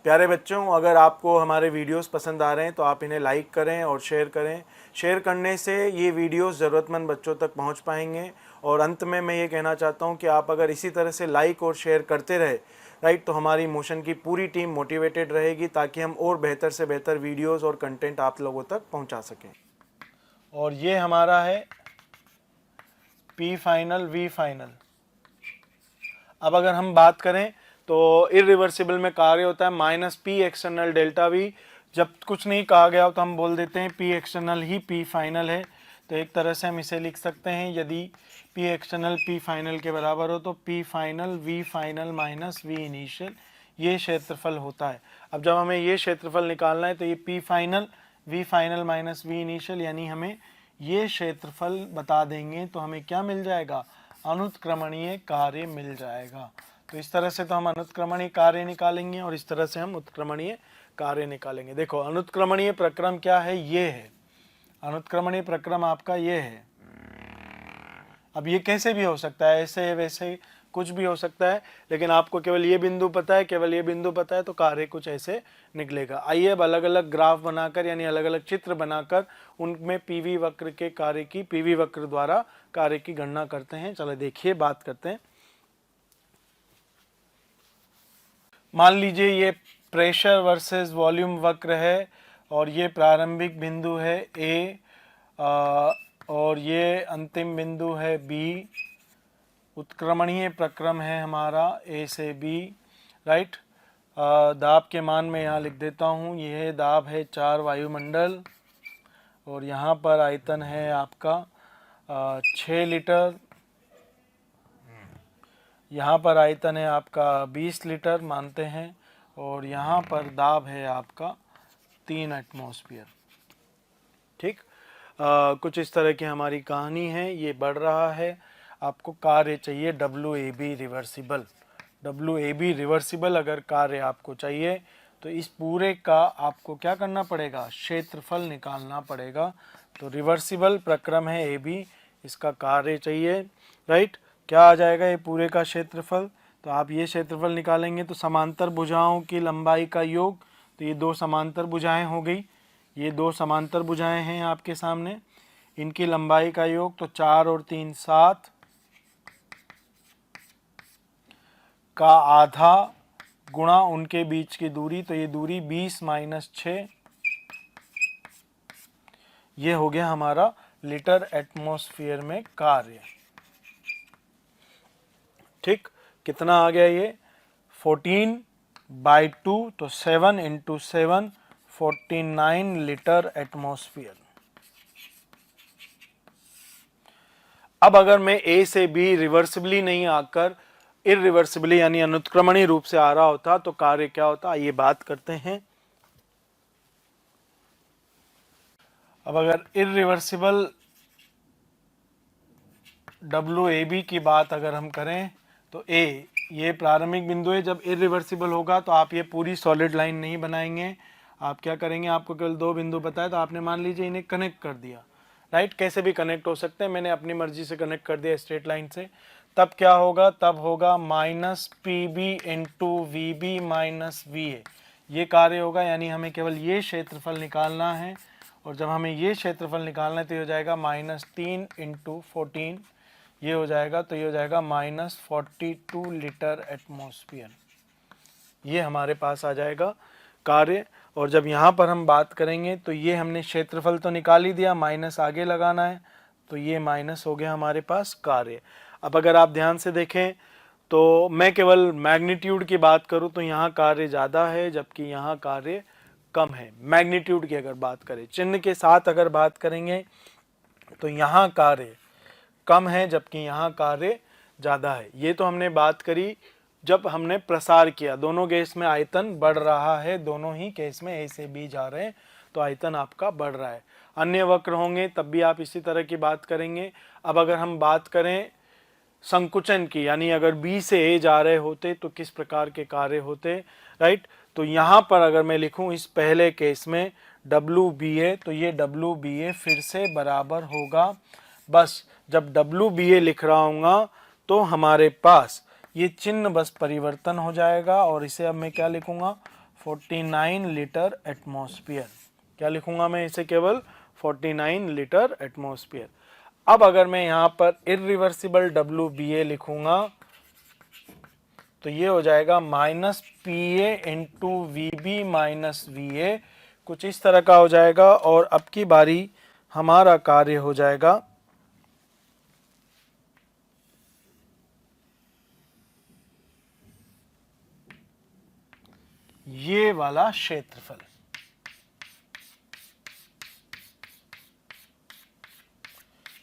प्यारे बच्चों, अगर आपको हमारे वीडियोस पसंद आ रहे हैं तो आप इन्हें लाइक करें और शेयर करें। शेयर करने से ये वीडियोस ज़रूरतमंद बच्चों तक पहुंच पाएंगे। और अंत में मैं ये कहना चाहता हूं कि आप अगर इसी तरह से लाइक और शेयर करते रहे, राइट, तो हमारी मोशन की पूरी टीम मोटिवेटेड रहेगी, ताकि हम और बेहतर से बेहतर वीडियोज़ और कंटेंट आप लोगों तक पहुँचा सकें। और ये हमारा है पी फाइनल वी फाइनल। अब अगर हम बात करें तो इरिवर्सिबल में कार्य होता है minus P external delta we. जब कुछ नहीं कहा गया हो तो हम बोल देते हैं पी एक्सटर्नल ही पी फाइनल है। तो एक तरह से हम इसे लिख सकते हैं, यदि पी एक्सटर्नल पी फाइनल के बराबर हो तो P final V final minus V initial, ये क्षेत्रफल होता है। अब जब हमें ये क्षेत्रफल निकालना है तो ये P final V final minus V initial, यानी हमें ये क्षेत्रफल बता देंगे तो हमें क्या मिल जाएगा? अनुत्क्रमणीय कार्य मिल जाएगा। तो इस तरह से तो हम अनुत्क्रमणीय कार्य निकालेंगे और इस तरह से हम उत्क्रमणीय कार्य निकालेंगे। देखो अनुत्क्रमणीय प्रक्रम क्या है, ये है अनुत्क्रमणीय प्रक्रम आपका, ये है। अब ये कैसे भी हो सकता है, ऐसे वैसे कुछ भी हो सकता है, लेकिन आपको केवल ये बिंदु पता है, केवल ये बिंदु पता है, तो कार्य कुछ ऐसे निकलेगा। आइए अब अलग अलग ग्राफ बनाकर, यानी अलग अलग चित्र बनाकर उनमें पीवी वक्र के कार्य की, पीवी वक्र द्वारा कार्य की गणना करते हैं। चलो देखिए, बात करते हैं। मान लीजिए ये प्रेशर वर्सेस वॉल्यूम वक्र है और ये प्रारंभिक बिंदु है ए और ये अंतिम बिंदु है बी। उत्क्रमणीय प्रक्रम है हमारा ए से बी, राइट। दाब के मान में यहाँ लिख देता हूँ, यह दाब है 4 वायुमंडल और यहाँ पर आयतन है आपका 6 लीटर, यहाँ पर आयतन है आपका 20 लीटर मानते हैं, और यहाँ पर दाब है आपका 3 एटमॉस्फेयर। ठीक, कुछ इस तरह की हमारी कहानी है। ये बढ़ रहा है, आपको कार्य चाहिए WAB रिवर्सिबल। WAB रिवर्सिबल अगर कार्य आपको चाहिए तो इस पूरे का आपको क्या करना पड़ेगा, क्षेत्रफल निकालना पड़ेगा। तो रिवर्सिबल प्रक्रम है AB, इसका कार्य चाहिए, राइट। क्या आ जाएगा ये पूरे का क्षेत्रफल, तो आप ये क्षेत्रफल निकालेंगे तो समांतर भुजाओं की लंबाई का योग, तो ये दो समांतर भुजाएं हो गई, ये दो समांतर भुजाएं हैं आपके सामने, इनकी लंबाई का योग, तो 4 और 3 7 का आधा गुणा उनके बीच की दूरी, तो ये दूरी 20 - 6, ये हो गया हमारा लीटर एटमॉस्फेयर में कार्य। ठीक, कितना आ गया ये 14/2, तो 7 × 7 49 लीटर एटमॉस्फेयर। अब अगर मैं A से B रिवर्सिबली नहीं आकर इरिवर्सिबली यानी अनुत्क्रमणीय रूप से आ रहा होता तो कार्य क्या होता, ये बात करते हैं। अब अगर इरिवर्सिबल WAB की बात अगर हम करें तो A ये प्रारंभिक बिंदु है। जब इरिवर्सिबल होगा तो आप ये पूरी सॉलिड लाइन नहीं बनाएंगे, आप क्या करेंगे, आपको केवल 2 बिंदु बताए तो आपने मान लीजिए इन्हें कनेक्ट कर दिया, राइट। कैसे भी कनेक्ट हो सकते हैं, मैंने अपनी मर्जी से कनेक्ट कर दिया स्ट्रेट लाइन से। तब क्या होगा, तब होगा -PB × VB - VA, ये कार्य होगा। यानी हमें केवल ये क्षेत्रफल निकालना है, और जब हमें ये क्षेत्रफल निकालना है तो ये हो जाएगा -3 × 14, ये हो जाएगा, तो ये हो जाएगा -42 लीटर एटमॉस्फेयर, ये हमारे पास आ जाएगा कार्य। और जब यहाँ पर हम बात करेंगे तो ये हमने क्षेत्रफल तो निकाल ही दिया, माइनस आगे लगाना है, तो ये माइनस हो गया हमारे पास कार्य। अब अगर आप ध्यान से देखें तो मैं केवल मैग्नीट्यूड की बात करूं तो यहाँ कार्य ज़्यादा है जबकि यहाँ कार्य कम है। मैग्नीट्यूड की अगर बात करें, चिन्ह के साथ अगर बात करेंगे तो यहाँ कार्य कम है जबकि यहाँ कार्य ज़्यादा है। ये तो हमने बात करी जब हमने प्रसार किया, दोनों केस में आयतन बढ़ रहा है, दोनों ही केस में A से B जा रहे हैं तो आयतन आपका बढ़ रहा है। अन्य वक्र होंगे तब भी आप इसी तरह की बात करेंगे। अब अगर हम बात करें संकुचन की, यानी अगर B से A जा रहे होते तो किस प्रकार के कार्य होते, राइट। तो यहाँ पर अगर मैं लिखूँ इस पहले केस में WBA, तो ये WBA फिर से बराबर होगा, बस जब WBA लिख रहा हूँगा तो हमारे पास ये चिन्ह बस परिवर्तन हो जाएगा, और इसे अब मैं क्या लिखूँगा, 49 लीटर एटमॉस्फेयर। क्या लिखूँगा मैं इसे, केवल 49 लीटर एटमॉस्फेयर। अब अगर मैं यहाँ पर इरिवर्सिबल WBA लिखूँगा तो ये हो जाएगा -PA × VB - VA, कुछ इस तरह का हो जाएगा। और अब की बारी हमारा कार्य हो जाएगा ये वाला क्षेत्रफल।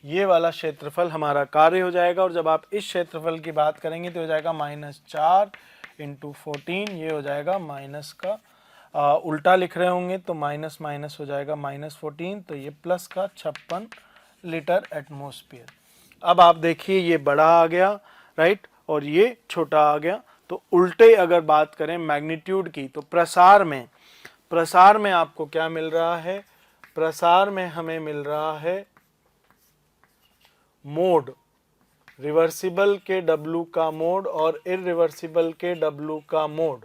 ये वाला क्षेत्रफल हमारा कार्य हो जाएगा। और जब आप इस क्षेत्रफल की बात करेंगे तो हो जाएगा -4 × 14, ये हो जाएगा माइनस का उल्टा लिख रहे होंगे तो माइनस माइनस हो जाएगा -14, तो ये प्लस का 56 लीटर एटमॉस्फेयर। अब आप देखिए ये बड़ा आ गया, राइट, और ये छोटा आ गया। तो उल्टे अगर बात करें मैग्नीट्यूड की तो प्रसार में आपको क्या मिल रहा है, प्रसार में हमें मिल रहा है मोड, रिवर्सिबल के W का मोड और इरिवर्सिबल के W का मोड,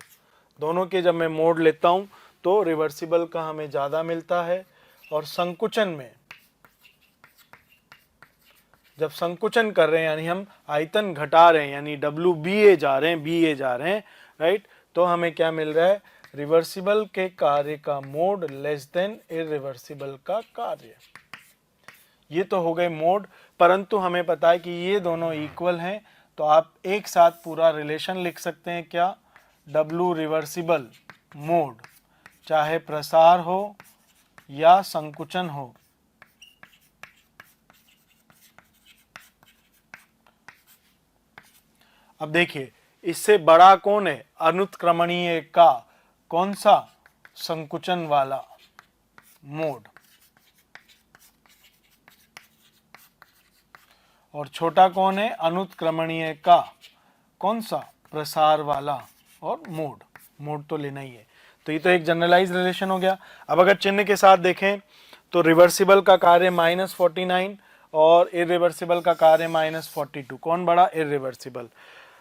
दोनों के जब मैं मोड लेता हूं तो रिवर्सिबल का हमें ज़्यादा मिलता है। और संकुचन में जब संकुचन कर रहे हैं यानी हम आयतन घटा रहे हैं, यानी WBA जा रहे हैं, BA जा रहे हैं, राइट, तो हमें क्या मिल रहा है, रिवर्सिबल के कार्य का मोड लेस देन इरिवर्सिबल का कार्य। ये तो हो गए मोड, परंतु हमें पता है कि ये दोनों इक्वल हैं, तो आप एक साथ पूरा रिलेशन लिख सकते हैं। क्या, W रिवर्सिबल मोड चाहे प्रसार हो या संकुचन हो, अब देखिए इससे बड़ा कौन है, अनुत्क्रमणीय का कौन सा, संकुचन वाला मोड, और छोटा कौन है, अनुत्क्रमणीय का कौन सा, प्रसार वाला और मोड, मोड तो लेना ही है। तो ये तो एक जनरलाइज रिलेशन हो गया। अब अगर चिन्ह के साथ देखें तो रिवर्सिबल का कार्य -49 और इरिवर्सिबल का कार्य -42, कौन बड़ा, इरिवर्सिबल।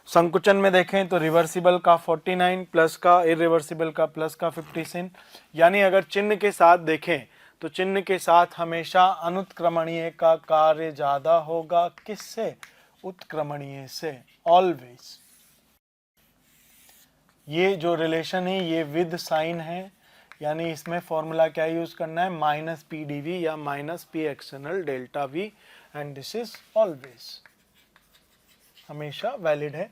संकुचन में देखें तो रिवर्सिबल का 49 प्लस का, इरिवर्सिबल का प्लस का 56, यानी अगर चिन्ह के साथ देखें तो चिन्ह के साथ हमेशा अनुत्क्रमणीय का कार्य ज्यादा होगा, किससे, उत्क्रमणीय से, ऑलवेज। ये जो रिलेशन है ये विद साइन है, यानी इसमें फॉर्मूला क्या यूज करना है, -PdV या -P external delta V, and this is always, हमेशा वैलिड है।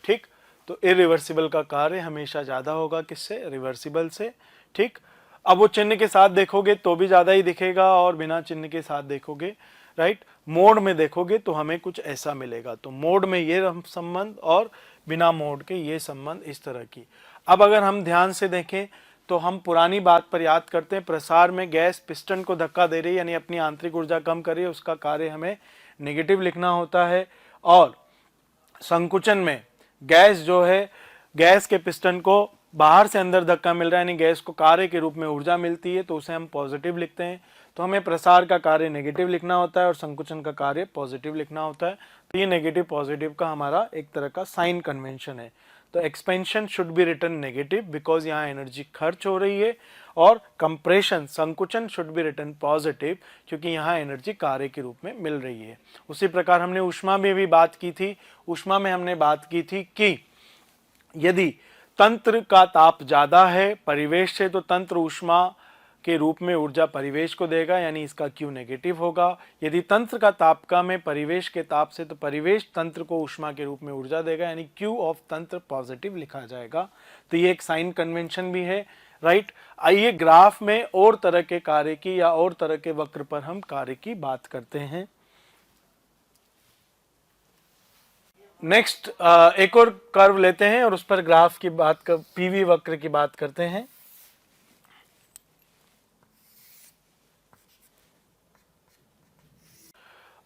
ठीक, तो इरिवर्सिबल का कार्य हमेशा ज्यादा होगा किससे, रिवर्सिबल से। ठीक, अब वो चिन्ह के साथ देखोगे तो भी ज्यादा ही दिखेगा और बिना चिन्ह के साथ देखोगे, राइट। मोड में देखोगे तो हमें कुछ ऐसा मिलेगा, तो मोड में ये संबंध और बिना मोड के ये संबंध, इस तरह की। अब अगर हम ध्यान से देखें तो हम पुरानी बात पर याद करते हैं, प्रसार में गैस पिस्टन को धक्का दे रही है, यानी अपनी आंतरिक ऊर्जा कम कर रही है, उसका कार्य हमें नेगेटिव लिखना होता है। और संकुचन में गैस जो है, गैस के पिस्टन को बाहर से अंदर धक्का मिल रहा है, यानी गैस को कार्य के रूप में ऊर्जा मिलती है, तो उसे हम पॉजिटिव लिखते हैं। तो हमें प्रसार का कार्य नेगेटिव लिखना होता है और संकुचन का कार्य पॉजिटिव लिखना होता है। तो ये नेगेटिव पॉजिटिव का हमारा एक तरह का साइन कन्वेंशन है। तो expansion should be written negative because यहाँ एनर्जी खर्च हो रही है, और कंप्रेशन, संकुचन शुड बी रिटन पॉजिटिव क्योंकि यहाँ एनर्जी कार्य के रूप में मिल रही है। उसी प्रकार हमने ऊष्मा में भी बात की थी। ऊष्मा में हमने बात की थी कि यदि तंत्र का ताप ज्यादा है परिवेश से तो तंत्र ऊष्मा के रूप में ऊर्जा परिवेश को देगा, यानी इसका Q नेगेटिव होगा। यदि तंत्र का ताप कम है परिवेश के ताप से तो परिवेश तंत्र को ऊष्मा के रूप में ऊर्जा देगा, यानी Q ऑफ तंत्र पॉजिटिव लिखा जाएगा। तो ये एक साइन कन्वेंशन भी है, राइट। आइए ग्राफ में और तरह के कार्य की या और तरह के वक्र पर हम कार्य की बात करते हैं। नेक्स्ट एक और कर्व लेते हैं और उस पर ग्राफ की बात कर, पीवी वक्र की बात करते हैं।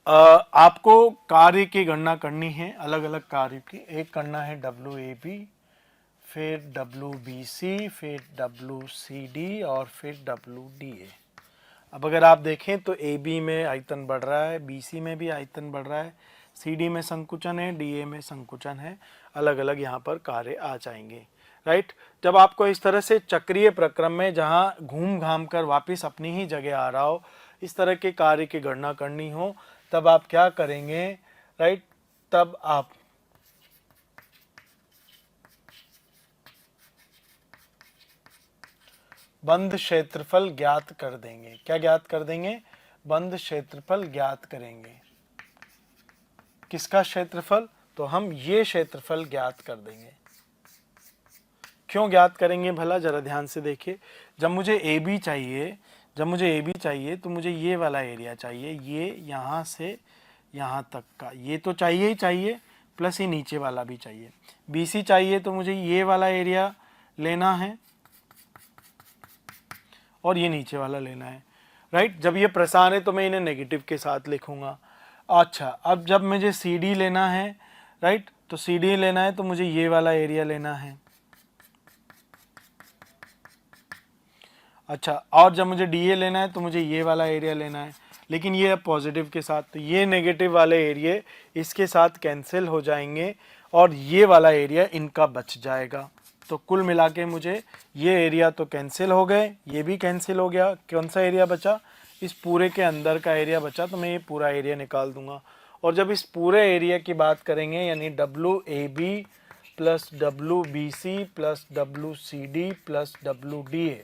आपको कार्य की गणना करनी है, अलग अलग कार्य की। एक करना है WAB, फिर WBC, फिर WCD और फिर WDA। अब अगर आप देखें तो AB में आयतन बढ़ रहा है, BC में भी आयतन बढ़ रहा है, CD में संकुचन है, DA में संकुचन है, अलग अलग यहाँ पर कार्य आ जाएंगे, राइट। जब आपको इस तरह से चक्रीय प्रक्रम में जहाँ घूम घाम कर वापिस अपनी ही जगह आ रहा हो, इस तरह के कार्य की गणना करनी हो, तब आप क्या करेंगे, राइट। तब आप बंध क्षेत्रफल ज्ञात कर देंगे। क्या ज्ञात कर देंगे, बंध क्षेत्रफल ज्ञात करेंगे। किसका क्षेत्रफल, तो हम ये क्षेत्रफल ज्ञात कर देंगे। क्यों ज्ञात करेंगे भला, जरा ध्यान से देखिए। जब मुझे AB चाहिए, तो मुझे ये वाला एरिया चाहिए, ये यहाँ से यहाँ तक का, ये तो चाहिए ही चाहिए, प्लस ये नीचे वाला भी चाहिए। BC चाहिए तो मुझे ये वाला एरिया लेना है और ये नीचे वाला लेना है, राइट। जब ये प्रसार है तो मैं इन्हें नेगेटिव के साथ लिखूंगा। अच्छा, अब जब मुझे CD लेना है, राइट, तो CD लेना है तो मुझे ये वाला एरिया लेना है। अच्छा, और जब मुझे DA लेना है तो मुझे ये वाला एरिया लेना है, लेकिन ये अब पॉजिटिव के साथ, तो ये नेगेटिव वाले एरिया इसके साथ कैंसिल हो जाएंगे और ये वाला एरिया इनका बच जाएगा। तो कुल मिला के मुझे ये एरिया तो कैंसिल हो गए, ये भी कैंसिल हो गया। कौन सा एरिया बचा, इस पूरे के अंदर का एरिया बचा, तो मैं ये पूरा एरिया निकाल दूंगा। और जब इस पूरे एरिया की बात करेंगे, यानी WAB plus WBC plus WCD plus WDA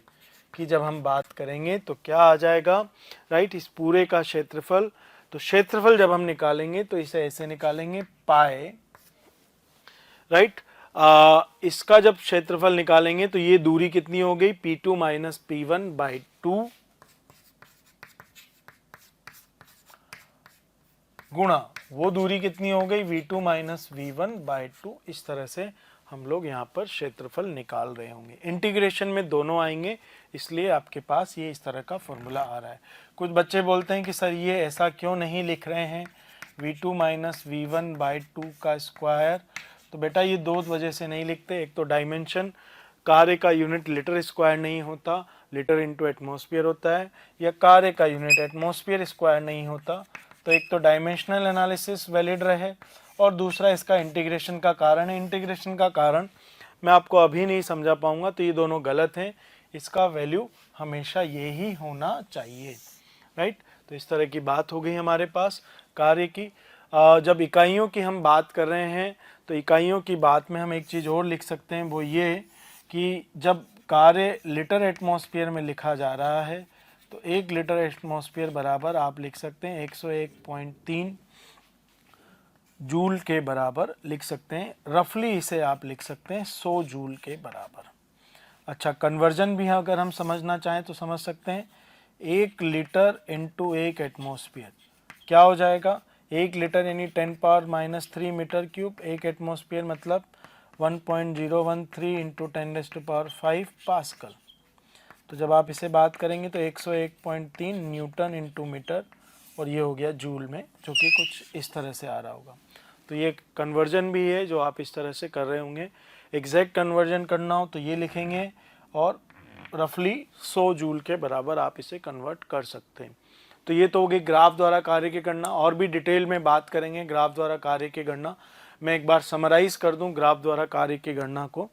की जब हम बात करेंगे तो क्या आ जाएगा, राइट, इस पूरे का क्षेत्रफल। तो क्षेत्रफल जब हम निकालेंगे तो इसे ऐसे निकालेंगे, पाए, राइट। इसका जब क्षेत्रफल निकालेंगे तो ये दूरी कितनी हो गई, P2 माइनस P1/2 गुणा वो दूरी कितनी हो गई v2 माइनस v1/2। इस तरह से हम लोग यहाँ पर क्षेत्रफल निकाल रहे होंगे। इंटीग्रेशन में दोनों आएंगे, इसलिए आपके पास ये इस तरह का फॉर्मूला आ रहा है। कुछ बच्चे बोलते हैं कि सर ये ऐसा क्यों नहीं लिख रहे हैं v2 माइनस v1/2 का स्क्वायर। तो बेटा ये दो वजह से नहीं लिखते। एक तो डायमेंशन, कार्य का यूनिट लीटर स्क्वायर नहीं होता, लीटर इंटू एटमॉस्फेयर होता है, या कार्य का यूनिट एटमॉस्फेयर स्क्वायर नहीं होता। तो एक तो डायमेंशनल एनालिसिस वैलिड रहे, और दूसरा इसका इंटीग्रेशन का कारण है। इंटीग्रेशन का कारण मैं आपको अभी नहीं समझा पाऊंगा, तो ये दोनों गलत हैं। इसका वैल्यू हमेशा ये ही होना चाहिए, राइट। तो इस तरह की बात हो गई हमारे पास कार्य की। जब इकाइयों की हम बात कर रहे हैं तो इकाइयों की बात में हम एक चीज़ और लिख सकते हैं, वो ये कि जब कार्य लीटर एटमॉस्फेयर में लिखा जा रहा है तो 1 लीटर एटमॉस्फेयर बराबर आप लिख सकते हैं 101.3 जूल के बराबर लिख सकते हैं। रफली इसे आप लिख सकते हैं 100 जूल के बराबर। अच्छा, कन्वर्जन भी अगर हम समझना चाहें तो समझ सकते हैं। 1 लीटर इंटू 1 एटमॉस्फेयर क्या हो जाएगा? 1 लीटर यानी 10⁻³ मीटर क्यूब, 1 एटमॉस्फेयर मतलब 1.013 इंटू 10⁵ पास्कल। तो जब आप इसे बात करेंगे तो 101.3 न्यूटन इंटू मीटर, और ये हो गया जूल में, जो कि कुछ इस तरह से आ रहा होगा। तो ये कन्वर्जन भी है जो आप इस तरह से कर रहे होंगे। एग्जैक्ट कन्वर्जन करना हो तो ये लिखेंगे, और रफली 100 जूल के बराबर आप इसे कन्वर्ट कर सकते हैं। तो ये तो हो गई ग्राफ द्वारा कार्य की गणना। और भी डिटेल में बात करेंगे ग्राफ द्वारा कार्य की गणना। मैं एक बार समराइज कर दूं ग्राफ द्वारा कार्य की गणना को।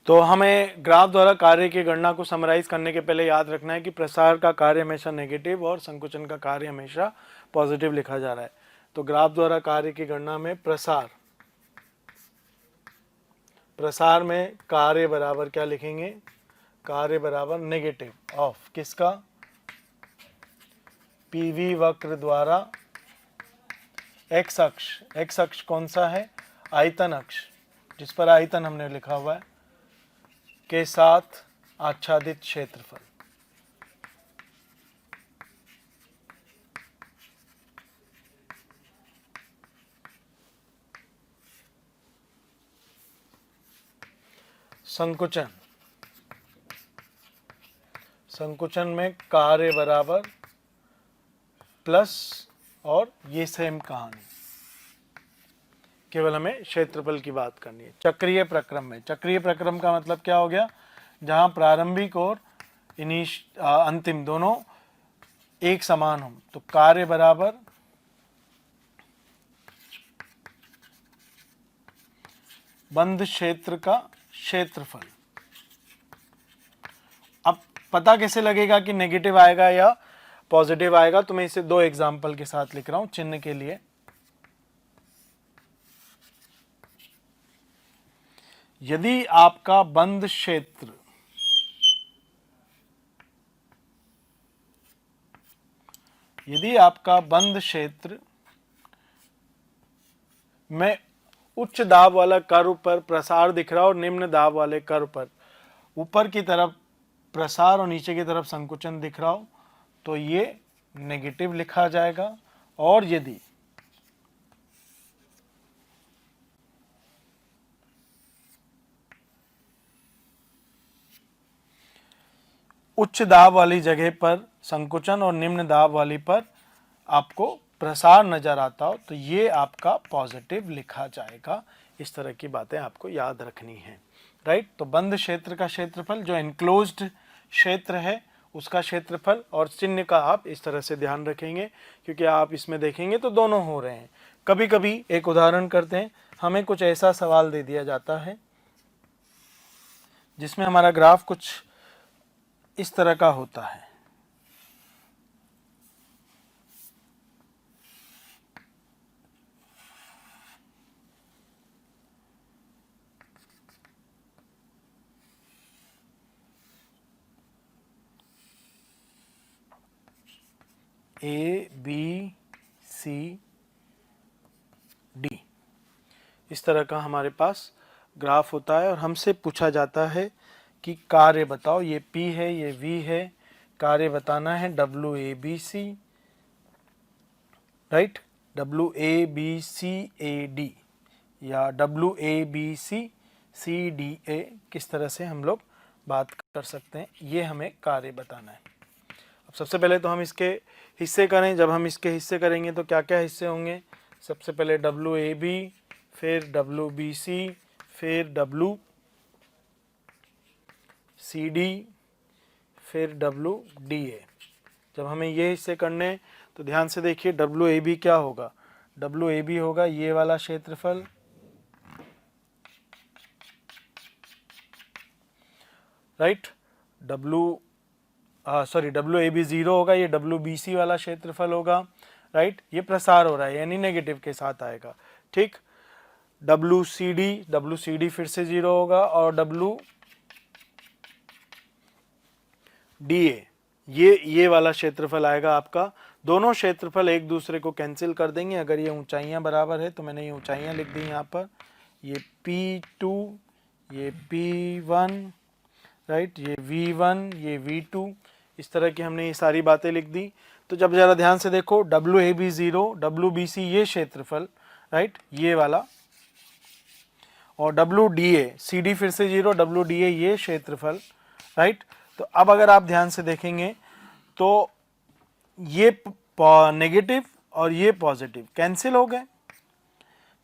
तो हमें ग्राफ द्वारा कार्य की गणना को समराइज करने के पहले याद रखना है कि प्रसार का कार्य हमेशा नेगेटिव और संकुचन का कार्य हमेशा पॉजिटिव लिखा जा रहा है। तो ग्राफ द्वारा कार्य की गणना में प्रसार में कार्य बराबर क्या लिखेंगे? कार्य बराबर नेगेटिव ऑफ किसका? पीवी वक्र द्वारा एक्स अक्ष कौन सा है? आयतन अक्ष, जिस पर आयतन हमने लिखा हुआ है, के साथ आच्छादित क्षेत्रफल। संकुचन में कार्य बराबर प्लस, और ये सेम कहानी, केवल हमें क्षेत्रफल की बात करनी है। चक्रीय प्रक्रम में, चक्रीय प्रक्रम का मतलब क्या हो गया? जहां प्रारंभिक और अंतिम दोनों एक समान हो, तो कार्य बराबर बंद क्षेत्र का क्षेत्रफल। अब पता कैसे लगेगा कि नेगेटिव आएगा या पॉजिटिव आएगा? तो मैं इसे दो एग्जाम्पल के साथ लिख रहा हूं चिन्ह के लिए। यदि आपका बंद क्षेत्र में उच्च दाब वाला कर्व पर प्रसार दिख रहा हो और निम्न दाब वाले कर्व पर ऊपर की तरफ प्रसार और नीचे की तरफ संकुचन दिख रहा हो, तो ये नेगेटिव लिखा जाएगा। और यदि उच्च दाब वाली जगह पर संकुचन और निम्न दाब वाली पर आपको प्रसार नजर आता हो, तो ये आपका पॉजिटिव लिखा जाएगा। इस तरह की बातें आपको याद रखनी है, राइट। तो बंद क्षेत्र का क्षेत्रफल, जो एनक्लोज्ड क्षेत्र है उसका क्षेत्रफल, और चिन्ह का आप इस तरह से ध्यान रखेंगे, क्योंकि आप इसमें देखेंगे तो दोनों हो रहे हैं। कभी कभी एक उदाहरण करते हैं, हमें कुछ ऐसा सवाल दे दिया जाता है जिसमें हमारा ग्राफ कुछ इस तरह का होता है। A B C D इस तरह का हमारे पास ग्राफ होता है, और हमसे पूछा जाता है कि कार्य बताओ। ये P है, ये V है, कार्य बताना है WABC, राइट, WABCAD या WABCCDA, किस तरह से हम लोग बात कर सकते हैं, ये हमें कार्य बताना है। अब सबसे पहले तो हम इसके हिस्से करें। जब हम इसके हिस्से करेंगे तो क्या क्या हिस्से होंगे? सबसे पहले WAB, फिर WBC, फिर WCD, फिर WDA। जब हमें ये हिस्से करने तो ध्यान से देखिए, WAB क्या होगा? WAB होगा ये वाला क्षेत्रफल, राइट। WAB 0 होगा, ये WBC वाला क्षेत्रफल होगा, राइट। ये प्रसार हो रहा है यानी नेगेटिव के साथ आएगा, ठीक। WCD फिर से 0 होगा, और WDA ये वाला क्षेत्रफल आएगा आपका। दोनों क्षेत्रफल एक दूसरे को कैंसिल कर देंगे। अगर ये ऊंचाइयां बराबर है तो मैंने ये ऊंचाइयां लिख दी यहाँ पर, ये P2, ये P1, राइट, ये V1, ये V2, इस तरह की हमने ये सारी बातें लिख दी। तो जब जरा ध्यान से देखो, WAB 0, WBC ये क्षेत्रफल, राइट, ये वाला, और WDA, CD फिर से 0, WDA ये क्षेत्रफल, राइट। तो अब अगर आप ध्यान से देखेंगे तो ये नेगेटिव और ये पॉजिटिव कैंसिल हो गए,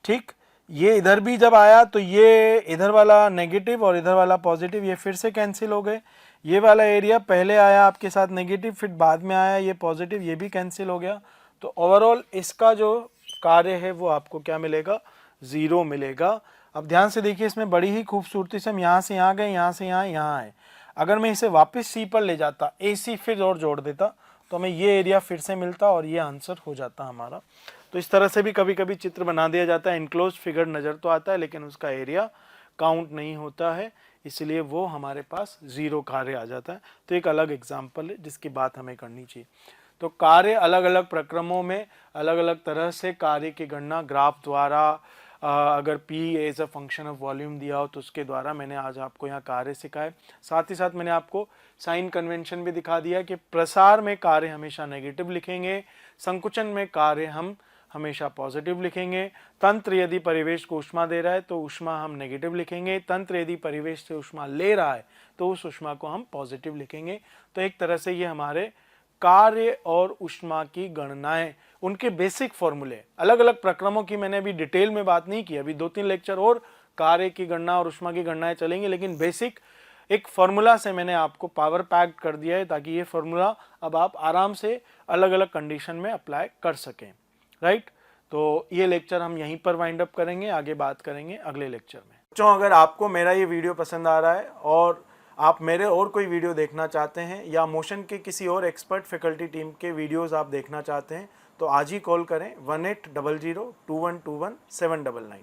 ठीक। ये इधर भी जब आया तो ये इधर वाला नेगेटिव और इधर वाला पॉजिटिव ये फिर से कैंसिल हो गए। ये वाला एरिया पहले आया आपके साथ नेगेटिव, फिर बाद में आया ये पॉजिटिव, ये भी कैंसिल हो गया। तो ओवरऑल इसका जो कार्य है वो आपको क्या मिलेगा? 0 मिलेगा। अब ध्यान से देखिए, इसमें बड़ी ही खूबसूरती से हम यहाँ से यहाँ गए, यहाँ से यहाँ आए। अगर मैं इसे वापस C पर ले जाता, AC फिर और जोड़ देता, तो हमें ये एरिया फिर से मिलता और ये आंसर हो जाता हमारा। तो इस तरह से भी कभी कभी चित्र बना दिया जाता है। इनक्लोज फिगर नज़र तो आता है लेकिन उसका एरिया काउंट नहीं होता है, इसलिए वो हमारे पास 0 कार्य आ जाता है। तो एक अलग एग्जाम्पल है जिसकी बात हमें करनी चाहिए। तो कार्य अलग अलग प्रक्रमों में अलग अलग तरह से कार्य की गणना ग्राफ द्वारा, अगर P as a function of volume दिया हो तो उसके द्वारा मैंने आज आपको यहाँ कार्य सिखाए। साथ ही साथ मैंने आपको साइन कन्वेंशन भी दिखा दिया कि प्रसार में कार्य हमेशा नेगेटिव लिखेंगे, संकुचन में कार्य हम हमेशा पॉजिटिव लिखेंगे। तंत्र यदि परिवेश को ऊष्मा दे रहा है तो ऊष्मा हम नेगेटिव लिखेंगे, तंत्र यदि परिवेश से ऊष्मा ले रहा है तो उस ऊष्मा को हम पॉजिटिव लिखेंगे। तो एक तरह से ये हमारे कार्य और ऊष्मा की गणनाएं, उनके बेसिक फॉर्मूले, अलग अलग प्रक्रमों की मैंने अभी डिटेल में बात नहीं की। अभी 2-3 लेक्चर और कार्य की गणना और ऊष्मा की गणनाएं चलेंगी, लेकिन बेसिक एक फॉर्मूला से मैंने आपको पावर पैक्ड कर दिया है ताकि ये फॉर्मूला अब आप आराम से अलग अलग कंडीशन में अप्लाई कर सकें, राइट। तो ये लेक्चर हम यहीं पर वाइंड अप करेंगे, आगे बात करेंगे अगले लेक्चर में। बच्चों, अगर आपको मेरा ये वीडियो पसंद आ रहा है और आप मेरे और कोई वीडियो देखना चाहते हैं या मोशन के किसी और एक्सपर्ट फैकल्टी टीम के वीडियोस आप देखना चाहते हैं तो आज ही कॉल करें 1800 2121 799।